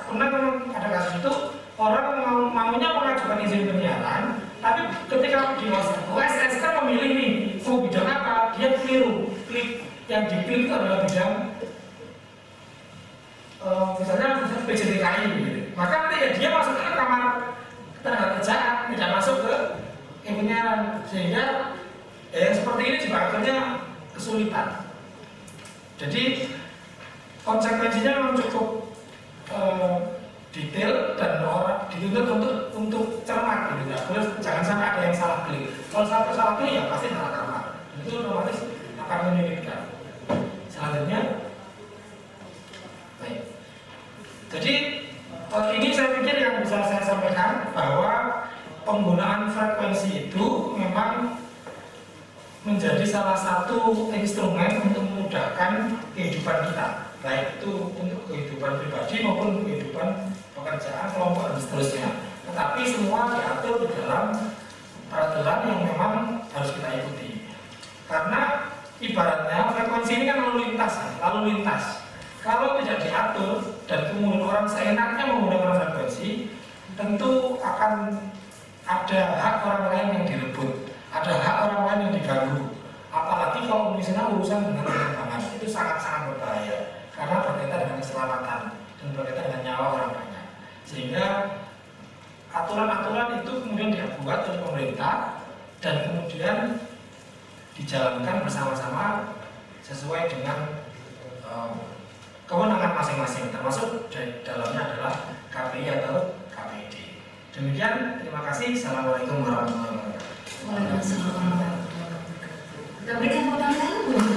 pernah ada kasus itu orang maunya mengajukan izin penyiaran, tapi ketika di OSS kan memilih nih mau bidang apa, dia keliru, klik yang diklik itu adalah bidang misalnya PJDKI gitu. Maka nanti ya dia masuk ke kamar tenaga kerjaan, tidak masuk ke penyiaran, sehingga yang seperti ini juga akhirnya kesulitan. Jadi konsekuensinya memang cukup detail dan orang dituntut untuk cermat gitu, jangan sampai ada yang salah klik. Kalau sampai salah klik ya pasti salah kamar, itu otomatis akan menyulitkan. Selanjutnya, baik. Jadi ini saya pikir yang bisa saya sampaikan bahwa penggunaan frekuensi itu memang menjadi salah satu instrumen untuk memudahkan kehidupan kita, baik itu untuk kehidupan pribadi maupun kehidupan pekerjaan, kelompok dan seterusnya. Tetapi semua diatur di dalam peraturan yang memang harus kita ikuti. Karena ibaratnya frekuensi ini kan lalu lintas. Kalau tidak diatur dan kemudian orang seenaknya menggunakan frekuensi, tentu akan ada hak orang lain yang direbut, ada hak orang lain yang diganggu. Apalagi kalau misalnya urusan dengan penerbangan, itu sangat-sangat berbahaya karena berkaitan dengan keselamatan dan berkaitan dengan nyawa orang banyak. Sehingga aturan-aturan itu kemudian dibuat oleh pemerintah dan kemudian dijalankan bersama-sama sesuai dengan kewenangan masing-masing, termasuk di dalamnya adalah KPI atau KPID. Demikian, terima kasih. Assalamualaikum warahmatullahi wabarakatuh. Waalaikumsalam warahmatullahi wabarakatuh. Kita berikan tepuk tangan untuk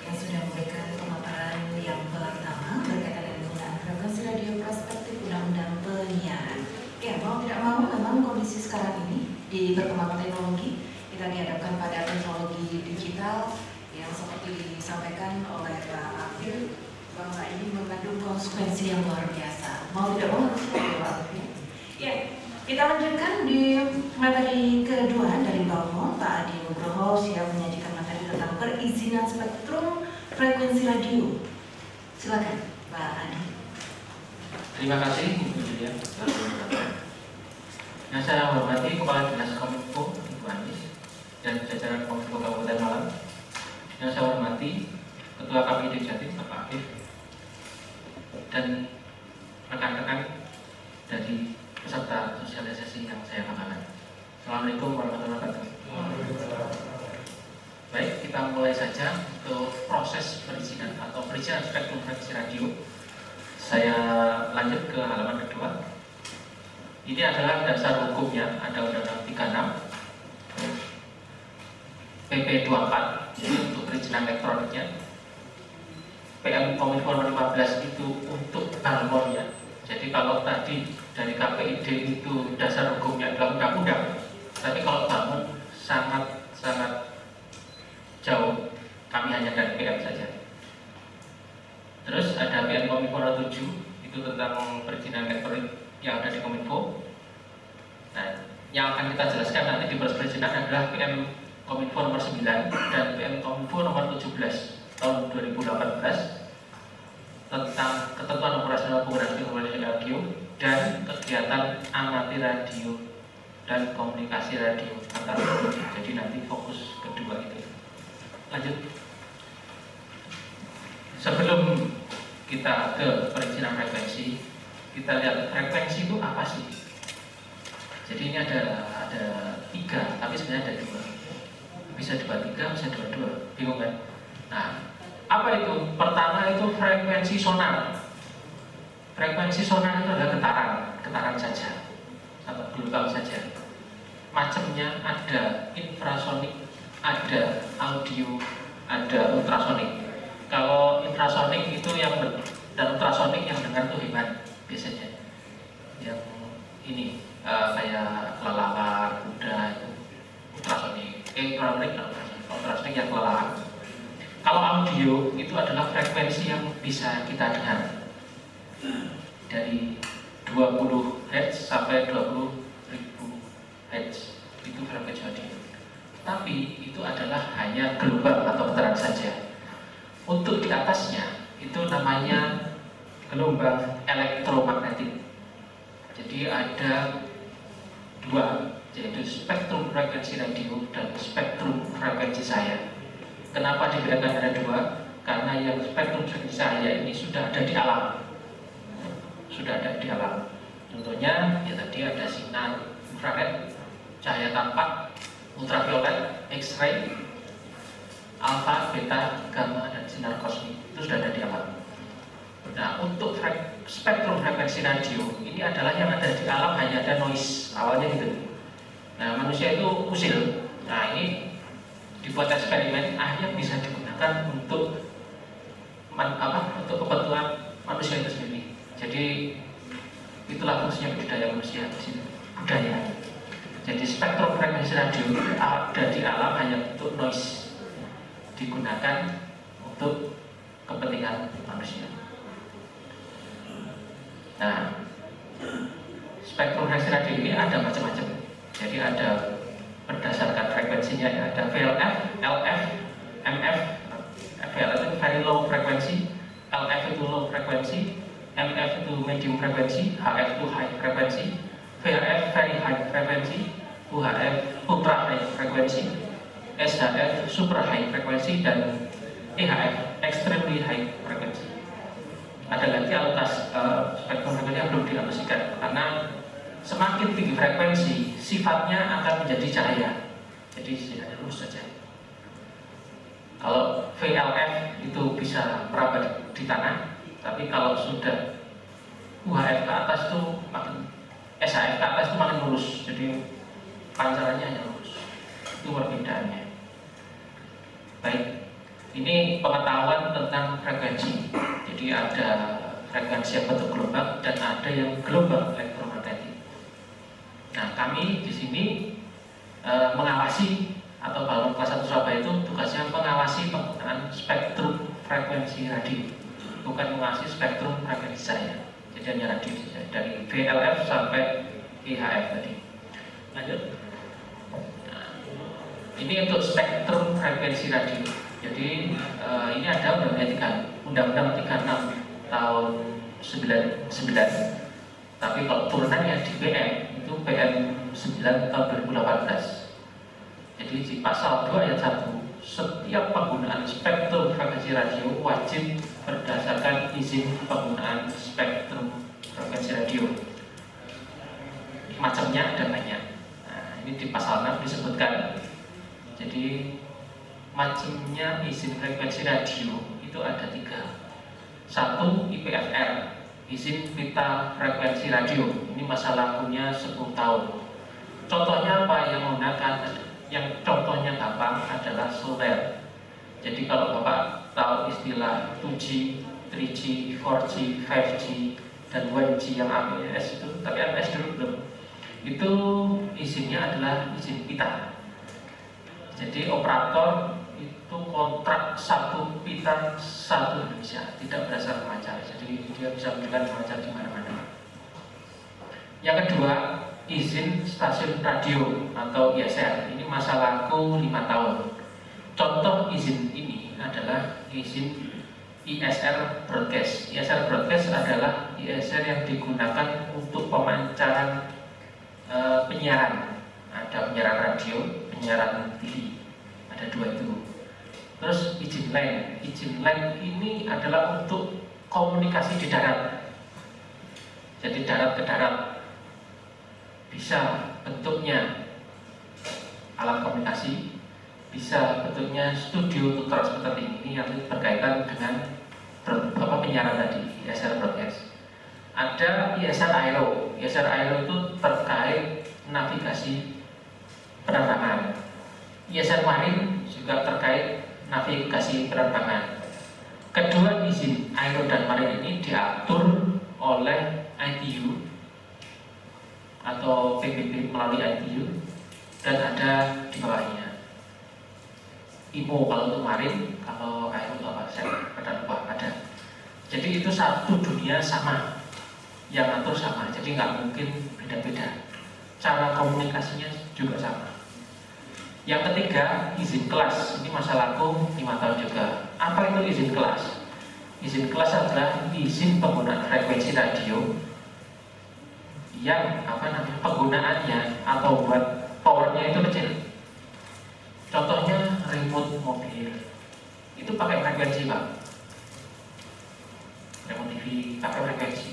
yang sudah memberikan pemaparan yang pertama berkaitan dengan penggunaan frekuensi radio prospektif Undang-Undang Penyiaran. Ya, mau tidak mau memang kondisi sekarang ini di perkembangan teknologi kita dihadapkan pada teknologi digital yang seperti disampaikan oleh Pak Afif bahwa ini mengandung konsekuensi yang luar biasa. Mau tidak mau harus Pak Afif. Ya, kita lanjutkan di materi kedua dari Bawah. Pak Adi Nugroho siap menyajikan materi tentang perizinan spektrum frekuensi radio. Silakan Pak Adi. Terima kasih Ibu Julia. Yang saya hormati Kepala Dinas Kominfo Ibu Anis dan jajaran Kominfo Kabupaten Malang. Yang saya hormati Ketua KPID Jatim Bapak Afif dan rekan-rekan dari peserta sosialisasi yang saya banggakan. Assalamualaikum warahmatullahi wabarakatuh. Baik, kita mulai saja untuk proses perizinan atau perizinan spektrum frekuensi radio. Saya lanjut ke halaman kedua. Ini adalah dasar hukumnya, ada Undang-Undang 36 PP 24, jadi untuk perizinan elektroniknya. PM Kominfo nomor 15 itu untuk harmonnya. Jadi kalau tadi dari KPID itu dasar hukumnya adalah undang-undang, tapi kalau bangun sangat jauh, kami hanya dari PM saja. Terus ada PM Kominfo 7 itu tentang perizinan elektronik yang ada di Kominfo. Nah, yang akan kita jelaskan nanti di proses perizinan adalah PM Kominfo nomor 9 dan PM Kominfo nomor 17 tahun 2018 tentang ketentuan operasional penggunaan informasi radio dan kegiatan amati radio dan komunikasi radio antar provinsi. Jadi nanti fokus kedua itu. Lanjut. Sebelum kita ke perizinan frekuensi, kita lihat frekuensi itu apa sih? Jadi ini ada 3, tapi sebenarnya ada 2. Bisa debat 3, bisa debat 2. Bingung kan? Nah, apa itu? Pertama itu frekuensi sonar. Frekuensi sonar itu adalah getaran saja atau gelombang saja. Macamnya ada infrasonik, ada audio, ada ultrasonik. Kalau infrasonik itu dan ultrasonik yang dengar tuh hebat biasanya. Yang ini kayak kelelawar, kuda itu ultrasonik. Ultrasonik yang kelelawar. Kalau audio itu adalah frekuensi yang bisa kita dengar dari 20 Hz sampai 20.000 Hz, itu frekuensi audio. Tapi itu adalah hanya gelombang atau getaran saja. Untuk di atasnya itu namanya gelombang elektromagnetik. Jadi ada 2, yaitu spektrum frekuensi radio dan spektrum frekuensi cahaya. Kenapa dibedakan ada 2? Karena yang spektrum frekuensi cahaya ini sudah ada di alam. Contohnya ya tadi ada sinar infrared, cahaya tampak, ultraviolet, X-ray, alfa, beta, gamma, dan sinar kosmik itu sudah ada di alam. Nah, untuk spektrum frekuensi radio ini adalah yang ada di alam hanya ada noise awalnya gitu. Nah, manusia itu usil. Nah, ini dibuat eksperimen, akhirnya bisa digunakan untuk kebutuhan manusia itu sendiri. Jadi itulah fungsinya budaya manusia di sini, budaya. Jadi spektrum frekuensi radio ada di alam hanya untuk noise, digunakan untuk kepentingan manusia. Nah, spektrum frekuensi radio ini ada macam-macam. Jadi ada berdasarkan frekuensinya ya, ada VLF, LF, MF. VLF itu very low frekuensi, LF itu low frekuensi, MF itu medium frekuensi, HF itu high frekuensi, VHF very high frekuensi, UHF ultra high frekuensi, SHF super high frekuensi, dan EHF extremely high frekuensi. Ada lagi alokasi spektrum frekuensi yang belum dialokasikan karena semakin tinggi frekuensi sifatnya akan menjadi cahaya. Jadi hanya lurus saja. Kalau VLF itu bisa merambat di tanah, tapi kalau sudah UHF ke atas itu makin SHF ke atas itu makin lurus. Jadi pancarannya hanya lurus. Itu perbedaannya. Baik, ini pengetahuan tentang frekuensi. Jadi ada frekuensi yang bentuk gelombang dan ada yang gelombang elektromagnetik. Nah, kami di sini mengawasi, atau Balon kelas 1 Surabaya itu tugasnya mengawasi penggunaan spektrum frekuensi radio, bukan mengawasi spektrum frekuensi cahaya. Jadi hanya radio saja, dari VLF sampai EHF tadi. Lanjut. Nah, ini untuk spektrum frekuensi radio. Jadi ini ada Undang-Undang 36 tahun 99. Tapi kalau turunannya di PM itu PM 9 tahun 2018. Jadi di pasal 2 ayat 1, setiap penggunaan spektrum frekuensi radio wajib berdasarkan izin penggunaan spektrum frekuensi radio. Macamnya ada banyak. Nah, ini di pasal 6 disebutkan. Jadi macamnya izin frekuensi radio itu ada 3. 1, IPFR, izin pita frekuensi radio. Ini masa lakunya 10 tahun. Contohnya apa yang menggunakan? Yang contohnya gampang adalah seluler. Jadi kalau Bapak tahu istilah 2G, 3G, 4G, 5G, dan 1G yang AMS itu, tapi AMS dulu belum. Itu izinnya adalah izin pita. Jadi operator itu kontrak satu pita satu Indonesia, tidak berasal pemancar. Jadi dia bisa memberikan pemancar di mana-mana. Yang kedua, izin stasiun radio atau ISR. Ini masa laku 5 tahun. Contoh izin ini adalah izin ISR broadcast. ISR broadcast adalah ISR yang digunakan untuk pemancaran penyiaran. Ada penyiaran radio, penyiaran TV. Ada dua itu. Terus izin LAN. Izin LAN ini adalah untuk komunikasi di darat. Jadi darat ke darat. Bisa bentuknya alat komunikasi, bisa bentuknya studio untuk transmitter ini yang berkaitan dengan penyiaran tadi, ISR broadcast. Ada ISR aero. ISR aero itu terkait navigasi penerbangan. ISR marine juga terkait navigasi penerbangan. Kedua izin aero dan marine ini diatur oleh ITU atau PBB melalui ITU dan ada di bawahnya IMO kalau untuk marine, kalau aero itu apa? Saya pada lupa ada. Jadi itu satu dunia sama, yang atur sama, jadi nggak mungkin beda-beda. Cara komunikasinya juga sama. Yang ketiga, izin kelas. Ini masa laku 5 tahun juga. Apa itu izin kelas? Izin kelas adalah izin penggunaan frekuensi radio yang penggunaannya atau buat powernya itu kecil. Contohnya remote mobil itu pakai frekuensi, Pak. Remote TV pakai frekuensi.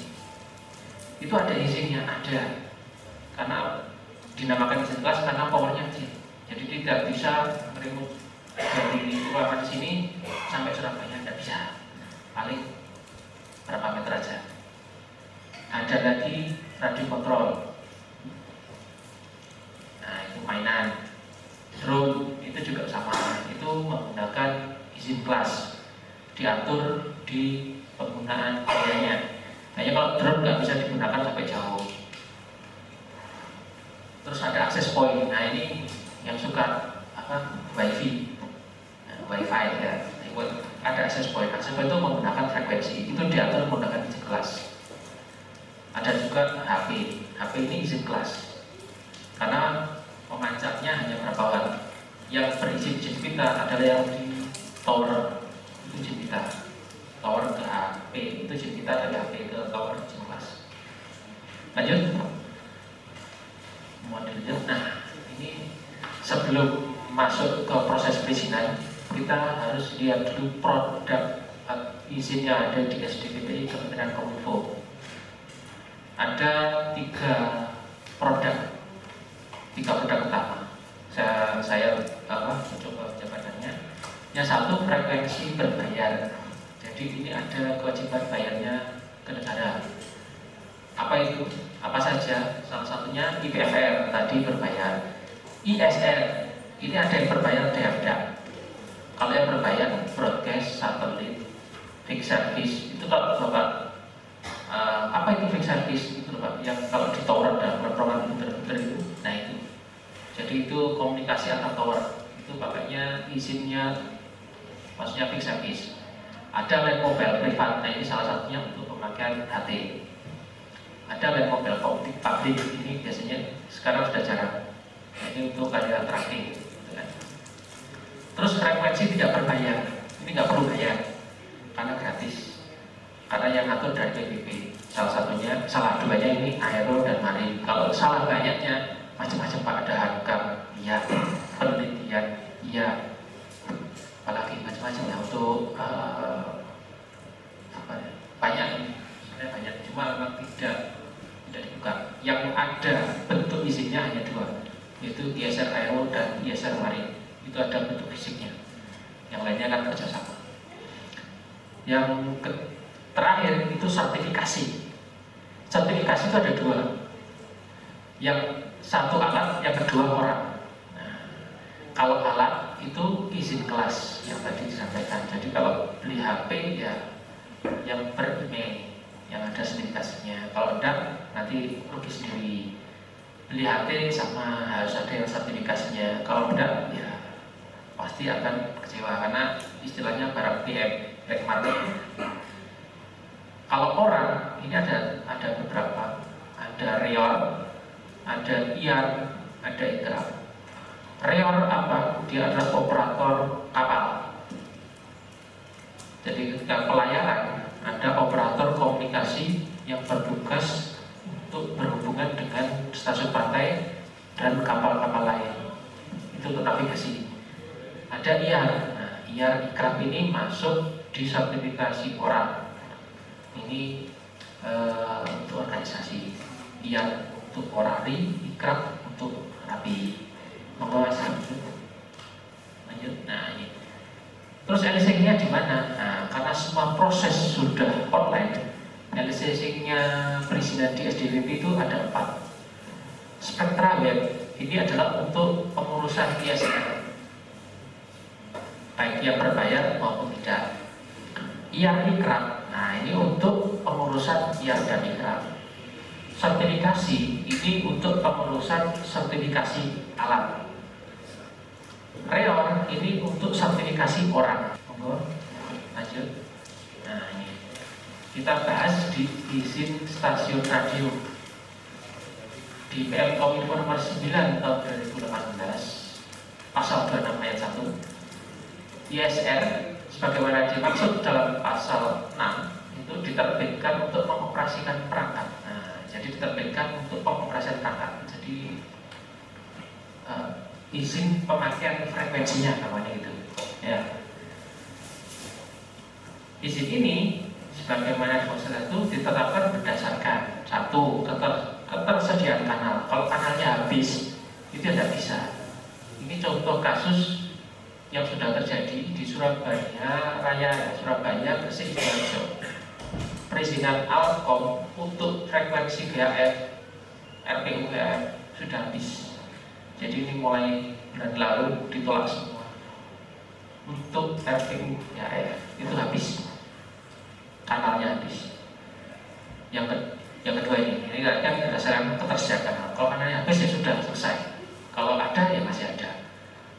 Itu ada izinnya, ada. Karena dinamakan izin kelas karena powernya kecil. Jadi tidak bisa remote dari ruangan sini sampai Surabaya, tidak bisa. Paling berapa meter aja. Ada lagi radio kontrol. Nah, itu mainan. Drone itu juga sama. Itu menggunakan izin kelas. Diatur di penggunaan biayanya. Hanya kalau drone nggak bisa digunakan sampai jauh. Terus ada akses point. Nah, ini yang suka wifi, wifi ya. Ada akses point. Akses point itu menggunakan frekuensi. Itu diatur menggunakan izin kelas. Ada juga HP. HP ini izin kelas. Karena pemancarnya hanya berapa watt. Yang berizin kita adalah yang di tower, itu izin kita. Tower ke HP itu izin kita dari HP ke tower izin kelas. Lanjut. Modelnya. Nah, ini sebelum masuk ke proses perizinan, kita harus lihat dulu produk izin yang ada di SDPTI Kementerian Kominfo. Ada tiga produk utama. Saya mencoba jabatannya. Yang satu frekuensi berbayar. Jadi ini ada kewajiban bayarnya ke negara. Apa itu? Apa saja? Salah satunya IPFR tadi berbayar. ISR ini ada yang berbayar, ada yang tidak. Kalau yang berbayar broadcast, satelit, fixed service itu kalau Bapak apa itu fixed service itu Bapak yang kalau di tower ada program puter-puter itu, nah itu. Jadi itu komunikasi antar tower itu pakainya izinnya, maksudnya fixed service. Ada line mobile privat, nah ini salah satunya untuk pemakaian HT. Ada line mobile publik, ini biasanya sekarang sudah jarang. Nah, ini untuk kayak tracking, gitu kan. Terus frekuensi tidak berbayar, ini nggak perlu bayar karena gratis. Karena yang ngatur dari PBB. Salah duanya ini aero dan marine. Kalau salah banyaknya macam-macam Pak, ada harga, iya, penelitian, iya, apalagi macam-macam ya untuk banyak, sebenarnya banyak, cuma memang tidak dibuka. Yang ada bentuk izinnya hanya dua, yaitu ISR aero dan ISR marine. Itu ada bentuk fisiknya. Yang lainnya kan kerjasama. Yang terakhir itu sertifikasi. Sertifikasi itu ada dua. Yang satu alat, yang kedua orang. Nah, kalau alat itu izin kelas yang tadi disampaikan. Jadi kalau beli HP ya yang per email, yang ada sertifikasinya. Kalau enggak, nanti rugi sendiri. Beli HT sama harus ada yang sertifikasinya. Kalau enggak, ya pasti akan kecewa karena istilahnya barang PM, black market. Kalau orang ini ada beberapa, ada reor, ada IAR, ada ikraf. Reor apa? Dia adalah operator kapal. Jadi ketika pelayaran ada operator komunikasi yang bertugas untuk berhubungan dengan stasiun pantai dan kapal-kapal lain. Itu untuk navigasi. Ada IAR. Nah, IAR ikraf ini masuk di sertifikasi orang. Ini untuk organisasi. IAR untuk orari, ikraf untuk rapi. Membawa lanjut. Nah ini. Terus licensingnya di mana? Nah, karena semua proses sudah online, licensingnya perizinan di SDWP itu ada 4. Spektra web ini adalah untuk pengurusan ISR, baik yang berbayar maupun tidak. IAR ikraf, nah ini untuk pengurusan IAR dan ikraf. Sertifikasi ini untuk pengurusan sertifikasi alat. Reor ini untuk sertifikasi orang. Lanjut. Nah ini kita bahas di izin stasiun radio di PM Kominfo nomor 9 tahun 2018 pasal 26 ayat 1. ISR sebagaimana dimaksud dalam pasal 6 itu diterbitkan untuk mengoperasikan perangkat. Nah, jadi diterbitkan untuk pengoperasian perangkat. Jadi izin pemakaian frekuensinya namanya gitu. Ya. Izin ini sebagaimana proses itu ditetapkan berdasarkan satu ketersediaan kanal. Kalau kanalnya habis itu tidak bisa. Ini contoh kasus yang sudah terjadi di Surabaya Raya, Surabaya Gresik Sidoarjo. Perizinan Alkom untuk frekuensi GHF, RPU GHF sudah habis. Jadi ini mulai bulan lalu ditolak semua. Untuk RPU GHF itu habis, kanalnya habis. Yang kedua ini kan berdasarkan ketersediaan kanal. Kalau kanalnya habis ya sudah selesai. Kalau ada ya masih ada.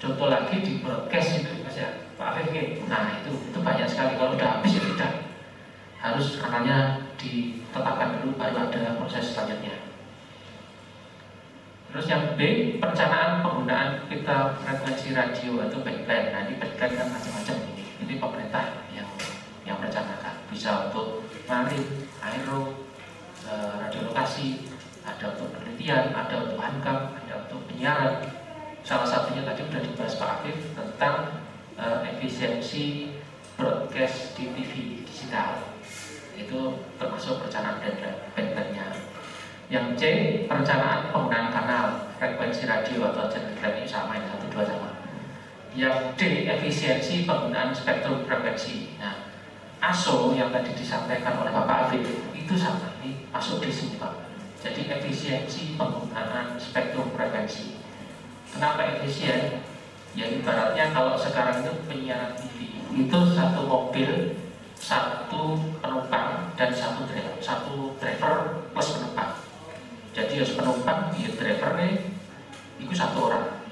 Contoh lagi di broadcast itu masih ada, Pak Afif. Nah itu banyak sekali. Kalau udah habis ya sudah, harus kanalnya ditetapkan dulu baru ada proses selanjutnya. Terus yang B, perencanaan penggunaan pita frekuensi radio atau backband. Nah ini backband kan macam-macam ini. Ini pemerintah yang merencanakan. Bisa untuk marin, aero, radiolokasi, ada untuk penelitian, ada untuk hankam, ada untuk penyiaran. Salah satunya tadi sudah dibahas Pak Afif tentang efisiensi broadcast di TV digital. Itu termasuk perencanaan backbandnya. Yang C, perencanaan penggunaan kanal frekuensi radio atau channel ini sama, yang 1, 2 sama. Yang D, efisiensi penggunaan spektrum frekuensi. Nah, ASO yang tadi disampaikan oleh Bapak Afif itu sama, ini masuk di sini Pak. Jadi efisiensi penggunaan spektrum frekuensi. Kenapa efisien? Ya ibaratnya kalau sekarang itu penyiaran TV itu satu mobil, satu penumpang dan satu driver plus penumpang. Jadi harus penumpang, ya driver nih, itu satu orang.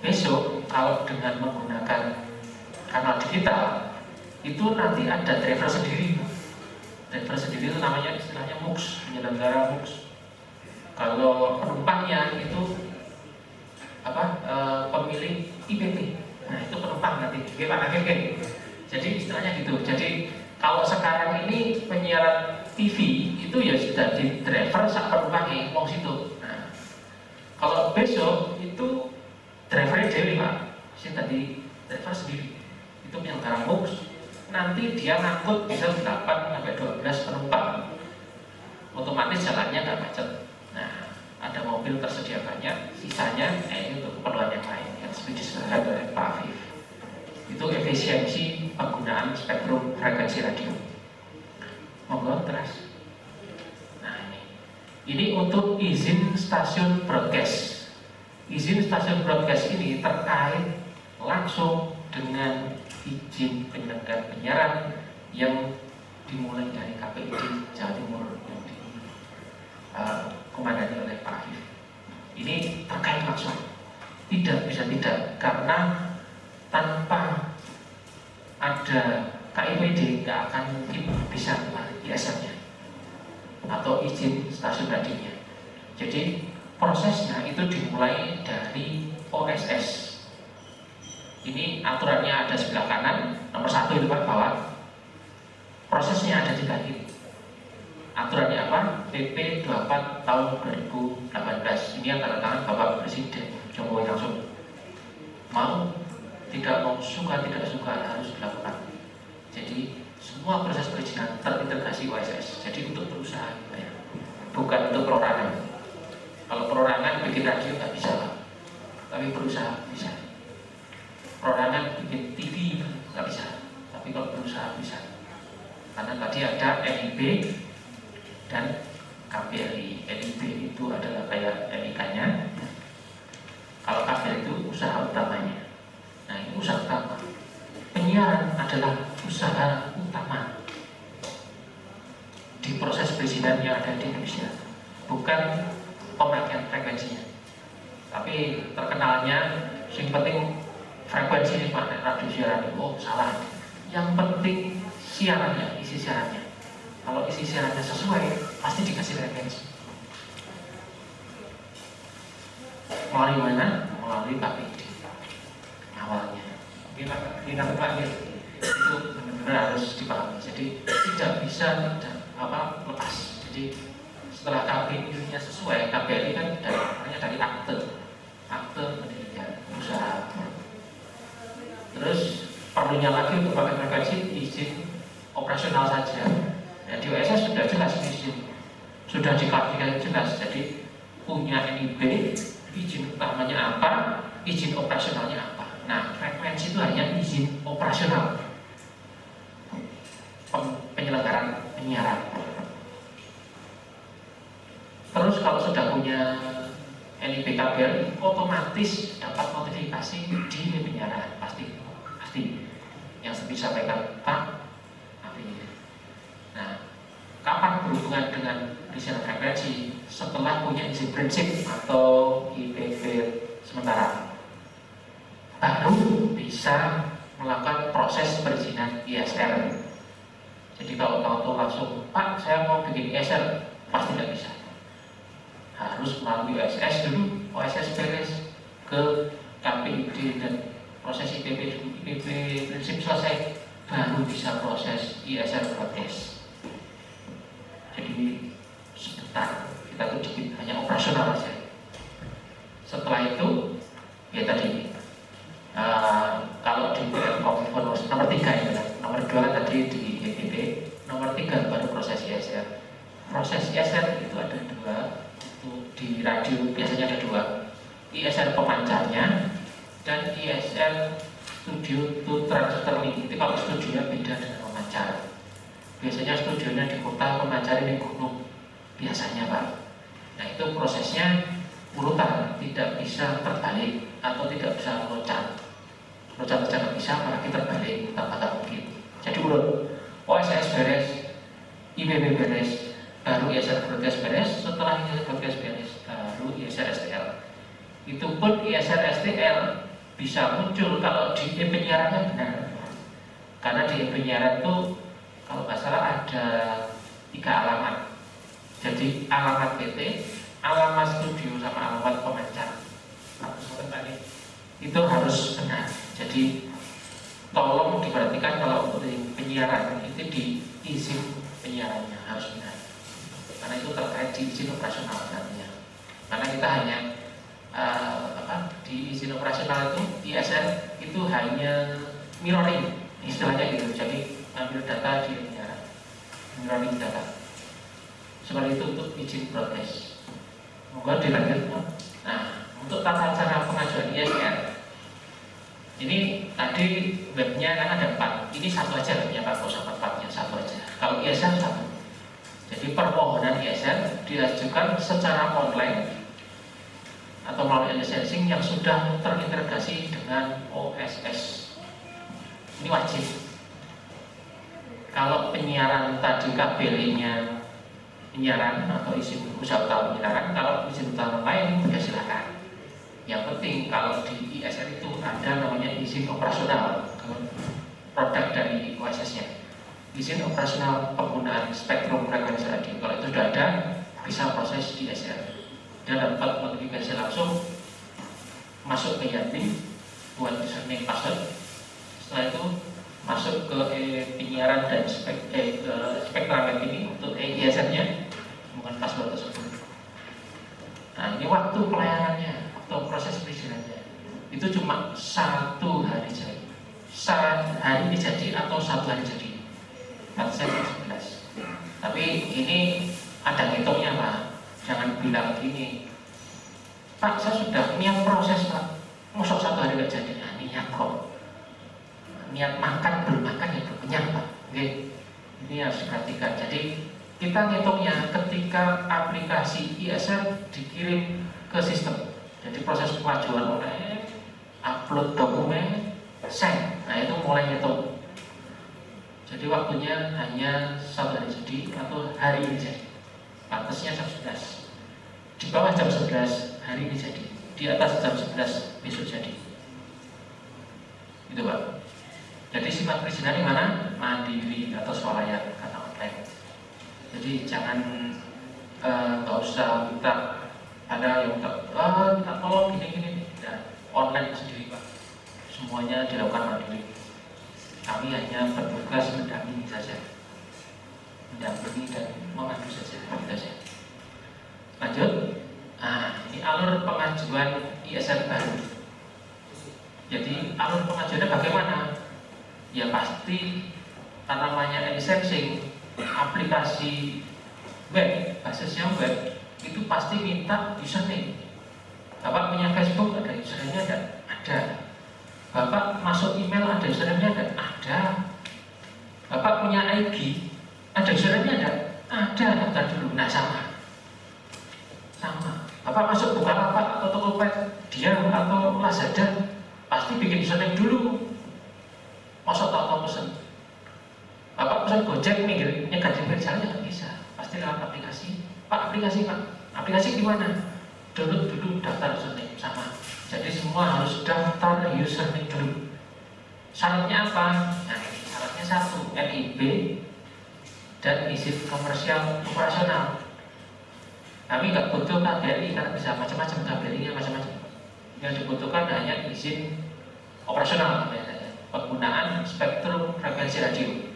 Besok kalau dengan menggunakan kanal digital itu nanti ada driver sendiri. Driver sendiri itu namanya istilahnya MUX, penyelenggara MUX. Kalau penumpangnya itu pemilik IPT. Nah itu penumpang nanti, gimana? Jadi istilahnya gitu. Jadi kalau sekarang ini penyiaran TV itu ya sudah di driver sak penumpangnya wong situ. Nah, kalau besok itu drivernya dewi Pak, sih tadi driver sendiri. Itu penyelenggara MUX. Nanti dia ngangkut bisa 8 sampai 12 penumpang. Otomatis jalannya nggak macet. Nah, ada mobil tersedia banyak, sisanya ini untuk keperluan yang lain yang seperti disebutkan oleh Pak Afif. Itu efisiensi penggunaan spektrum frekuensi radio. Monggo terus. Nah ini untuk izin stasiun broadcast. Izin stasiun broadcast ini terkait langsung dengan izin penyelenggara penyiaran yang dimulai dari KPID Jawa Timur yang dikomandani oleh Pak Afif. Ini terkait langsung, tidak bisa tidak, karena tanpa ada KIPD nggak akan mungkin bisa ISR-nya atau izin stasiun radionya. Jadi prosesnya itu dimulai dari OSS. Ini aturannya ada sebelah kanan, nomor 1 itu Pak bawah. Prosesnya ada di kiri. Aturannya apa? PP 24 tahun 2018. Ini yang tanda tangan Bapak Presiden Jokowi langsung. Mau tidak mau, suka tidak suka harus dilakukan. Jadi semua proses perizinan terintegrasi OSS. Jadi untuk perusahaan ya, bukan untuk perorangan. Kalau perorangan bikin radio nggak bisa Pak, tapi perusahaan bisa. Perorangan bikin TV nggak bisa, tapi kalau perusahaan bisa. Karena tadi ada NIB dan KBRI. NIB itu adalah kayak NIK-nya. Kalau KBRI itu usaha utamanya. Nah ini usaha utama. Penyiaran adalah usaha utama di proses perizinan yang ada di Indonesia, bukan pemakaian frekuensinya. Tapi terkenalnya, yang penting frekuensi ini Pak, radio siaran. Oh salah. Yang penting siarannya, isi siarannya. Kalau isi siarannya sesuai, pasti dikasih frekuensi. Melalui mana? Melalui KPID awalnya. Kita Pak, itu benar-benar harus dipahami. Jadi tidak bisa lepas. Jadi setelah KPID-nya sesuai, KBRI kan dari akte pendirian usaha. Terus perlunya lagi untuk pakai frekuensi izin operasional saja. Ya, di OSS sudah jelas izin, sudah diklarifikasi jelas. Jadi punya NIB, izin utamanya apa, izin operasionalnya apa. Nah, frekuensi itu hanya izin operasional penyelenggaraan penyiaran. Terus kalau sudah punya NIB KBRI, otomatis dapat notifikasi di penyiaran pasti. Yang seperti disampaikan Pak Afif. Nah, kapan berhubungan dengan riset frekuensi? Setelah punya izin prinsip atau IPP sementara, baru bisa melakukan proses perizinan ISR. Jadi kalau tahu langsung, Pak saya mau bikin ISR, pasti tidak bisa. Harus melalui OSS dulu, OSS beres ke KPID dan proses IPP dulu, IPP prinsip selesai, baru bisa proses ISR protes. Jadi sebentar, kita tuh dikit hanya operasional saja. Setelah itu, ya tadi kalau di Kominfo nomor 3 ya, nomor 2 kan tadi di EPP, nomor 3 baru proses ISR. Proses ISR itu ada 2, di radio biasanya ada 2, ISR pemancarnya dan ISR studio to transfer link. Itu kalau studionya beda dengan pemancar. Biasanya studionya di kota, pemancarnya di gunung biasanya Pak. Nah itu prosesnya urutan, tidak bisa terbalik atau tidak bisa loncat nggak bisa, apalagi terbalik tak mungkin. Jadi urut OSS beres, IPP beres, baru ISR broadcast beres. Setelah ISR broadcast beres, baru ISR STL. Itu pun ISR STL bisa muncul kalau di penyiarannya benar. Karena di penyiaran itu kalau nggak salah ada 3 alamat. Jadi alamat PT, alamat studio, sama alamat pemancar. Itu harus benar. Jadi tolong diperhatikan kalau untuk penyiaran itu di izin penyiarannya harus benar. Karena itu terkait di izin operasional nantinya. Karena kita hanya di izin operasional itu ISR itu hanya mirroring istilahnya gitu. Jadi ambil data di penyiaran, mirroring data. Seperti itu untuk izin protes. Moga dilanjut. Nah, untuk tata cara pengajuan ISR, ini tadi webnya kan ada 4. Ini satu aja webnya Pak, sama 4-nya satu aja. Kalau ISR 1. Jadi permohonan ISR diajukan secara online atau melalui licensing yang sudah terintegrasi dengan OSS. Ini wajib. Kalau penyiaran tadi KBLI-nya penyiaran atau izin usaha utama penyiaran, kalau izin utama lain ya silakan. Yang penting kalau di ISR itu ada namanya izin operasional produk dari OSS-nya. Izin operasional penggunaan spektrum frekuensi radio. Kalau itu sudah ada, bisa proses di ISR. Dia dapat notifikasi langsung masuk ke Yanti buat username password. Setelah itu masuk ke penyiaran dan spektrum ini untuk ISR-nya, bukan password tersebut. Nah, ini waktu pelayanannya atau proses perizinannya itu cuma 1 hari jadi. Hari ini jadi atau 1 hari jadi. Batasnya 11. Tapi ini ada hitungnya Pak. Jangan bilang gini, Pak saya sudah niat proses Pak, masuk 1 hari nggak jadi. Nah, niat kok. Niat makan belum makan ya belum kenyang Pak. Oke. Ini harus diperhatikan. Jadi kita ngitungnya ketika aplikasi ISR dikirim ke sistem. Jadi proses pengajuan oleh upload dokumen, send. Nah itu mulai ngitung. Jadi waktunya hanya 1 hari jadi atau hari ini jadi. Batasnya jam 11. Di bawah jam 11 hari ini jadi. Di atas jam 11 besok jadi. Itu Pak. Jadi sifat perizinan di mana? Mandiri atau swalayan kata online. Jadi jangan nggak usah minta ada yang minta tolong gini-gini. Nah, online sendiri Pak. Semuanya dilakukan mandiri. Kami hanya bertugas mendampingi saja, mendampingi dan memandu saja, gitu saja. Lanjut. Nah, ini alur pengajuan ISR baru. Jadi alur pengajuannya bagaimana? Ya pasti namanya licensing aplikasi web, basisnya web itu pasti minta username. Bapak punya Facebook ada username-nya ada? Ada. Bapak masuk email ada username-nya ada? Ada. Bapak punya ID ada username-nya ada? Ada. Daftar dulu. Nah sama. Bapak masuk Bukalapak atau Tokopedia atau Lazada pasti bikin username dulu. Masa tahu pesen. Bapak pesen Gojek minggir nyegat di jalan nggak bisa. Pasti lewat aplikasi. Pak aplikasi Pak. Aplikasi gimana? Download dulu daftar username sama. Jadi semua harus daftar username dulu. Syaratnya apa? Nah ini syaratnya 1 NIB dan izin komersial operasional. Kami nggak butuh KBLI karena bisa macam-macam KBLI-nya macam-macam. Yang dibutuhkan hanya izin operasional biasanya. Penggunaan spektrum frekuensi radio.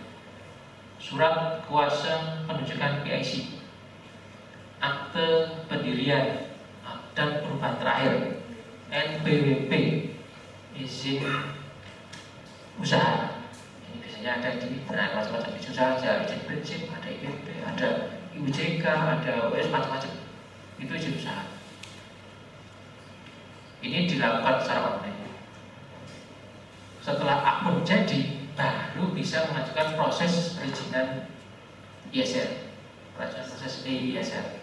Surat kuasa penunjukan PIC. Akte pendirian dan perubahan terakhir. NPWP izin usaha. Ini biasanya ada di macam-macam izin usaha, ada izin prinsip, ada IPP, ada IUJK, ada OS macam-macam. Itu izin usaha. Ini dilakukan secara online. Setelah akun jadi, baru bisa mengajukan proses perizinan ISR, proses ISR.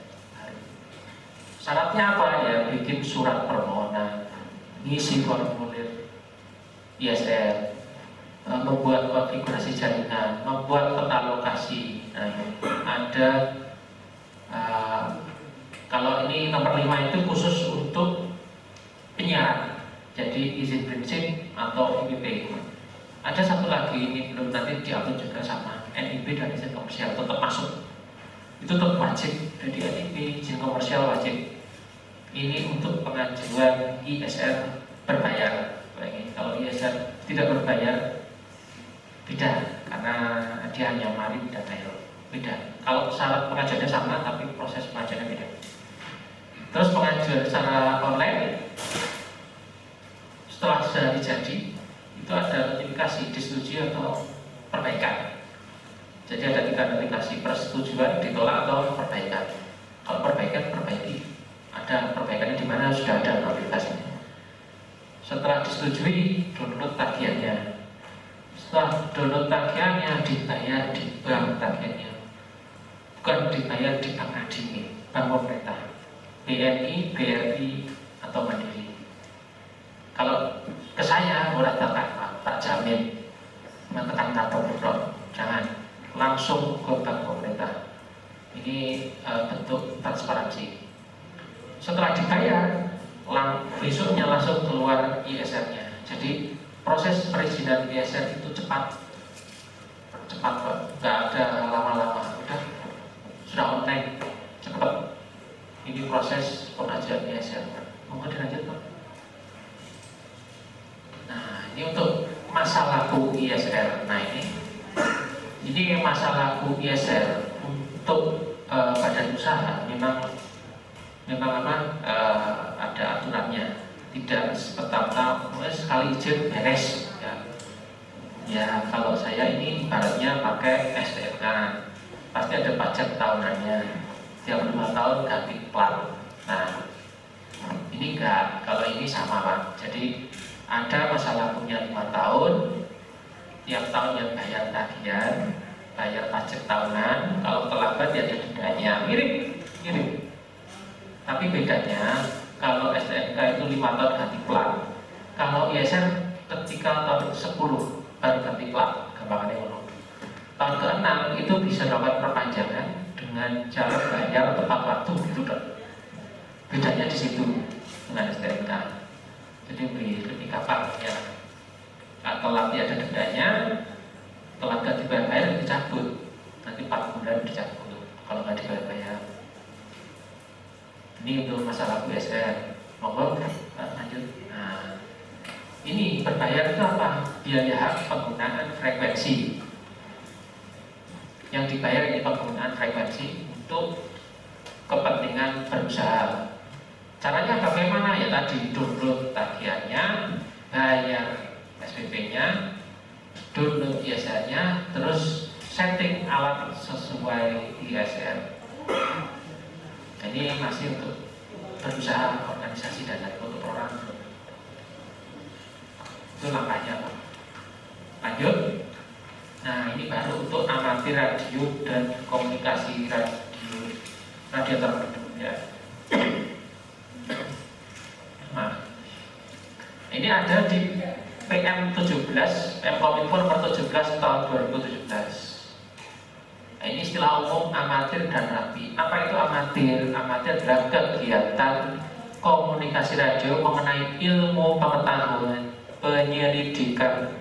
Syaratnya apa ya? Bikin surat permohonan, ngisi formulir ISR, membuat konfigurasi jaringan, membuat peta lokasi. Nah, ada kalau ini nomor 5 itu khusus untuk penyiaran, jadi izin prinsip atau IPP. Ada satu lagi ini belum nanti diupload juga sama NIB dan izin komersial tetap masuk. Itu tetap wajib. Jadi NIB izin komersial wajib. Ini untuk pengajuan ISR berbayar. Kalau ISR tidak berbayar beda karena dia hanya marin dan daerah. Beda. Kalau syarat pengajuannya sama tapi proses pengajuannya beda. Terus pengajuan secara online setelah sudah jadi itu ada notifikasi disetujui atau perbaikan. Jadi ada 3 notifikasi, persetujuan, ditolak atau perbaikan. Kalau perbaikan perbaiki, ada perbaikannya di mana sudah ada notifikasinya. Setelah disetujui, download tagihannya. Setelah download tagihannya dibayar di bank tagihannya, bukan dibayar di bank admin, bank pemerintah, BNI, BRI atau Mandiri. Kalau ke saya, tak jamin menekan kantor jangan. langsung ke bank pemerintah. Ini bentuk transparansi. Setelah dibayar, besoknya langsung keluar ISR-nya. Jadi proses perizinan ISR itu cepat Pak, nggak ada lama-lama, sudah online, cepat. Ini proses pengajuan ISR. Monggo dilanjut Pak. Nah, ini untuk masa laku ISR. Nah, ini masa laku ISR untuk badan usaha memang ada aturannya, tidak seperti sekali izin beres ya. Kalau saya ini ibaratnya pakai STNK, pasti ada pajak tahunannya, tiap 5 tahun ganti plat. Nah, ini enggak, kalau ini sama Pak. Jadi ada masa lakunya 5 tahun, tiap tahun yang bayar tagihan, bayar pajak tahunan. Kalau terlambat ya ada dendanya, mirip. Tapi bedanya kalau STNK itu 5 tahun ganti plat, kalau ISR ketika tahun 10 baru ganti plat, gampangannya ngono. Tahun ke-6 itu bisa dapat perpanjangan dengan cara bayar tepat waktu, gitu dong. Bedanya di situ dengan STNK. Jadi lebih gampang ya. Telat ya ada dendanya, telat ganti bayar dicabut, nanti 4 bulan dicabut kalau nggak dibayar. Ini untuk masalah ISR. Monggo lanjut. Nah, ini berbayar itu apa? Biaya hak penggunaan frekuensi. Yang dibayar ini penggunaan frekuensi untuk kepentingan berusaha. Caranya bagaimana? Ya tadi download tagihannya, bayar SPP-nya, download ISR-nya, terus setting alat sesuai ISR. Ini masih untuk berusaha organisasi dan untuk orang. Itu langkahnya Pak. Lanjut. Nah, ini baru untuk amatir radio dan komunikasi radio tertentu ya. Nah, ini ada di PM 17, PM Kominfo nomor 17 tahun 2017. Nah, ini istilah umum amatir dan rapi. Apa itu amatir? Amatir adalah kegiatan komunikasi radio mengenai ilmu pengetahuan, penyelidikan,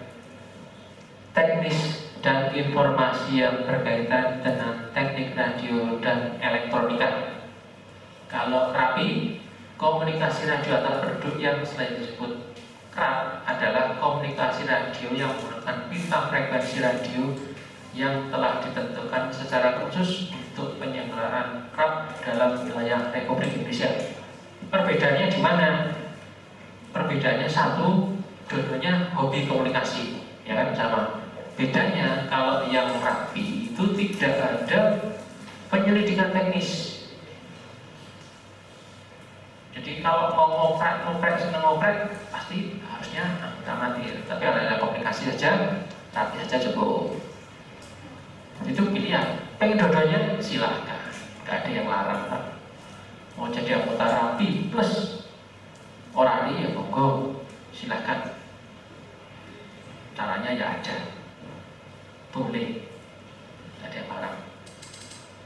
teknis dan informasi yang berkaitan dengan teknik radio dan elektronika. Kalau rapi, komunikasi radio antar penduduk yang selain disebut KRAP adalah komunikasi radio yang menggunakan bintang frekuensi radio yang telah ditentukan secara khusus untuk penyelenggaraan KRAP dalam wilayah Republik Indonesia. Perbedaannya di mana? Perbedaannya satu, dua-duanya hobi komunikasi, ya kan sama. Bedanya kalau yang rapi itu tidak ada penyelidikan teknis. Jadi kalau mau ngoprek pasti harusnya amatir. Tapi kalau ada komunikasi saja, rapi saja cukup. Itu pilihan. Pengen dua-duanya silahkan, nggak ada yang larang Pak. Mau jadi anggota rapi plus orari ya monggo, silahkan. Caranya ya ada, boleh, nggak ada yang larang.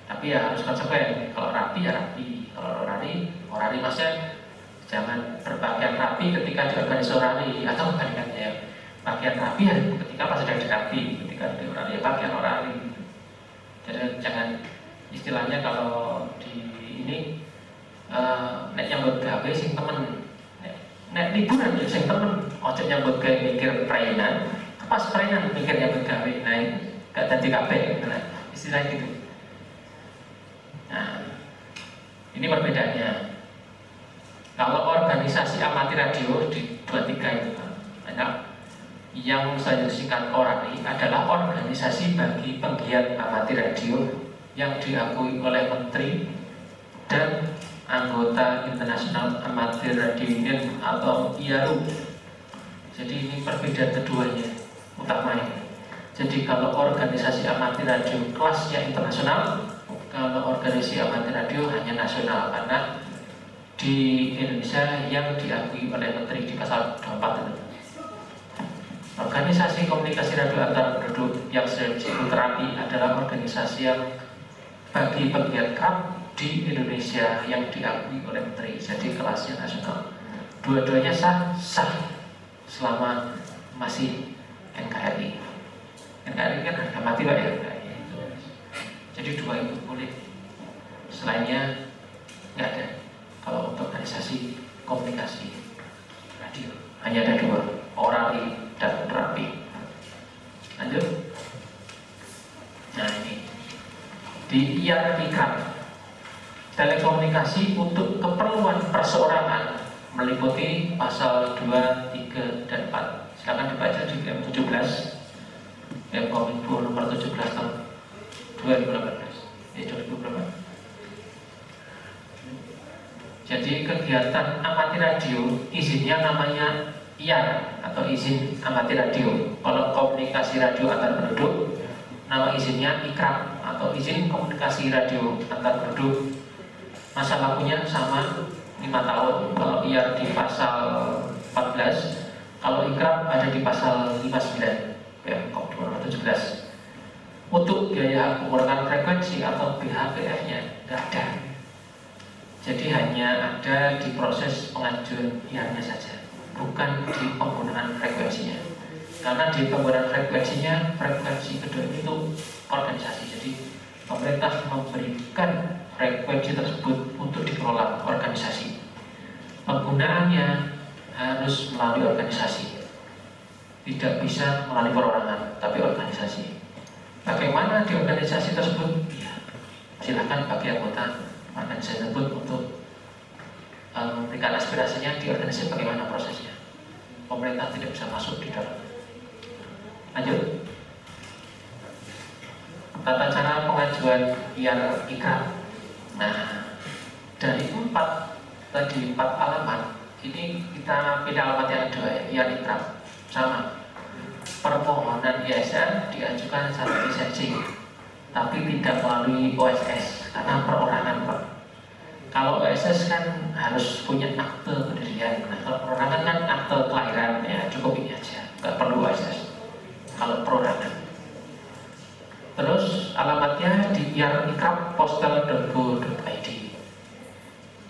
Tapi ya harus konsekuen. Kalau rapi ya rapi, kalau orari maksudnya jangan berpakaian rapi ketika di organisasi orari, atau kebalikannya, pakaian rapi ya ketika pas sedang di rapi, ketika di orari ya pakaian orari. Jadi jangan istilahnya kalau di ini nek nyambut gawe sing temen, nek liburan ya sing temen, ojo nyambut gawe mikir perainan, pas perainan mikir nyambut gawe, nah gak tadi kabeh, nah, istilah gitu. Nah, ini perbedaannya. Kalau organisasi amatir radio di 23 itu banyak. Yang saya singkat ORAI adalah organisasi bagi penggiat amatir radio yang diakui oleh Menteri dan anggota International Amateur Radio Union atau IARU. Jadi ini perbedaan keduanya utamanya. Jadi kalau organisasi amatir radio kelasnya internasional, kalau organisasi amatir radio hanya nasional, karena di Indonesia yang diakui oleh Menteri di pasal 24 itu. Organisasi organisasi komunikasi radio antar penduduk yang sering disebut terapi adalah organisasi yang bagi pegiat KRAP di Indonesia yang diakui oleh Menteri, jadi kelasnya nasional. Dua-duanya sah selama masih NKRI. NKRI kan harga mati Pak ya. Jadi dua itu boleh. Selainnya nggak ada. Kalau untuk organisasi komunikasi radio hanya ada dua, orali dan terapi. Lanjut. Nah ini di IAR-IKRAP, telekomunikasi untuk keperluan perseorangan meliputi pasal 2, 3, dan 4. Silakan dibaca di PM17, Kominfo nomor 17 tahun 2018. Jadi kegiatan amati radio, izinnya namanya IAR atau izin amati radio. Kalau komunikasi radio antar penduduk, nama izinnya IKRAP atau izin komunikasi radio antar penduduk. Masa waktunya sama 5 tahun. Kalau IAR di pasal 14, kalau IKRAP ada di pasal 59 PMKOM 2017. Untuk biaya pengurangan frekuensi atau BHPF-nya tidak ada. Jadi hanya ada di proses pengajuan IAR-nya saja, bukan di penggunaan frekuensinya. Karena di penggunaan frekuensinya, frekuensi kedua itu organisasi. Jadi pemerintah memberikan frekuensi tersebut untuk dikelola organisasi. Penggunaannya harus melalui organisasi, tidak bisa melalui perorangan, tapi organisasi. Bagaimana di organisasi tersebut? Ya, silakan bagi anggota organisasi tersebut untuk memberikan aspirasinya di organisasi bagaimana prosesnya. Pemerintah tidak bisa masuk di dalam. Lanjut. Tata cara pengajuan IAR-IKRAP. Nah, dari 4 alamat, ini kita pindah alamat yang kedua ya, IAR-IKRAP. Sama. Permohonan ISR diajukan secara lisensi, tapi tidak melalui OSS karena perorangan Pak. Kalau OSS kan harus punya akte pendirian. Nah, kalau perorangan kan akte kelahiran ya, cukup ini aja, nggak perlu OSS. Kalau perorangan. Terus alamatnya di iar-ikrap.postal.go.id.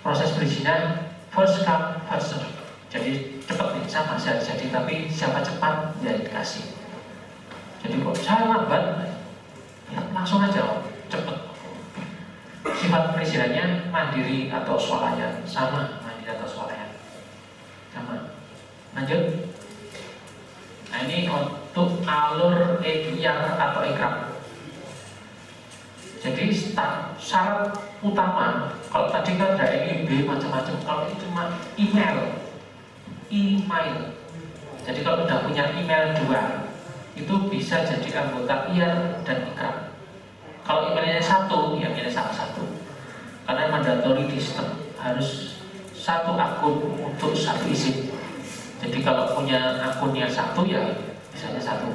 Proses perizinan first come first serve. Jadi cepat nih, sama jadi tapi siapa cepat ya dikasih. Jadi kok saya lambat, ya langsung aja cepat. Sifat perizinannya mandiri atau swalayan, sama mandiri atau swalayan, sama. Lanjut. Nah ini untuk alur IAR atau IKRAP. Jadi syarat utama, kalau tadi kan ada EIB macam-macam, kalau ini cuma email. Jadi kalau sudah punya email 2, itu bisa jadi anggota IAR dan IKRAP. Kalau emailnya 1, ya emailnya salah satu. Karena mandatory di sistem harus 1 akun untuk 1 izin. Jadi kalau punya akunnya 1 ya misalnya 1.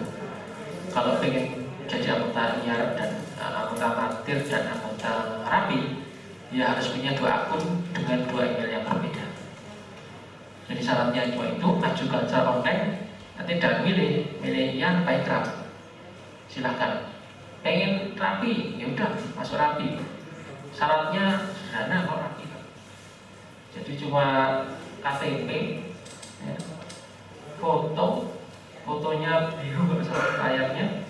Kalau pengen jadi anggota IAR dan anggota amatir dan anggota rapi, ya harus punya 2 akun dengan 2 email yang berbeda. Jadi syaratnya 2 itu ajukan secara online, nanti dan milih yang baik IKRAP. Silahkan. Pengen rapi, ya udah masuk rapi. Syaratnya sederhana kok rapi. Jadi cuma KTP, ya, fotonya biru nggak salah layarnya.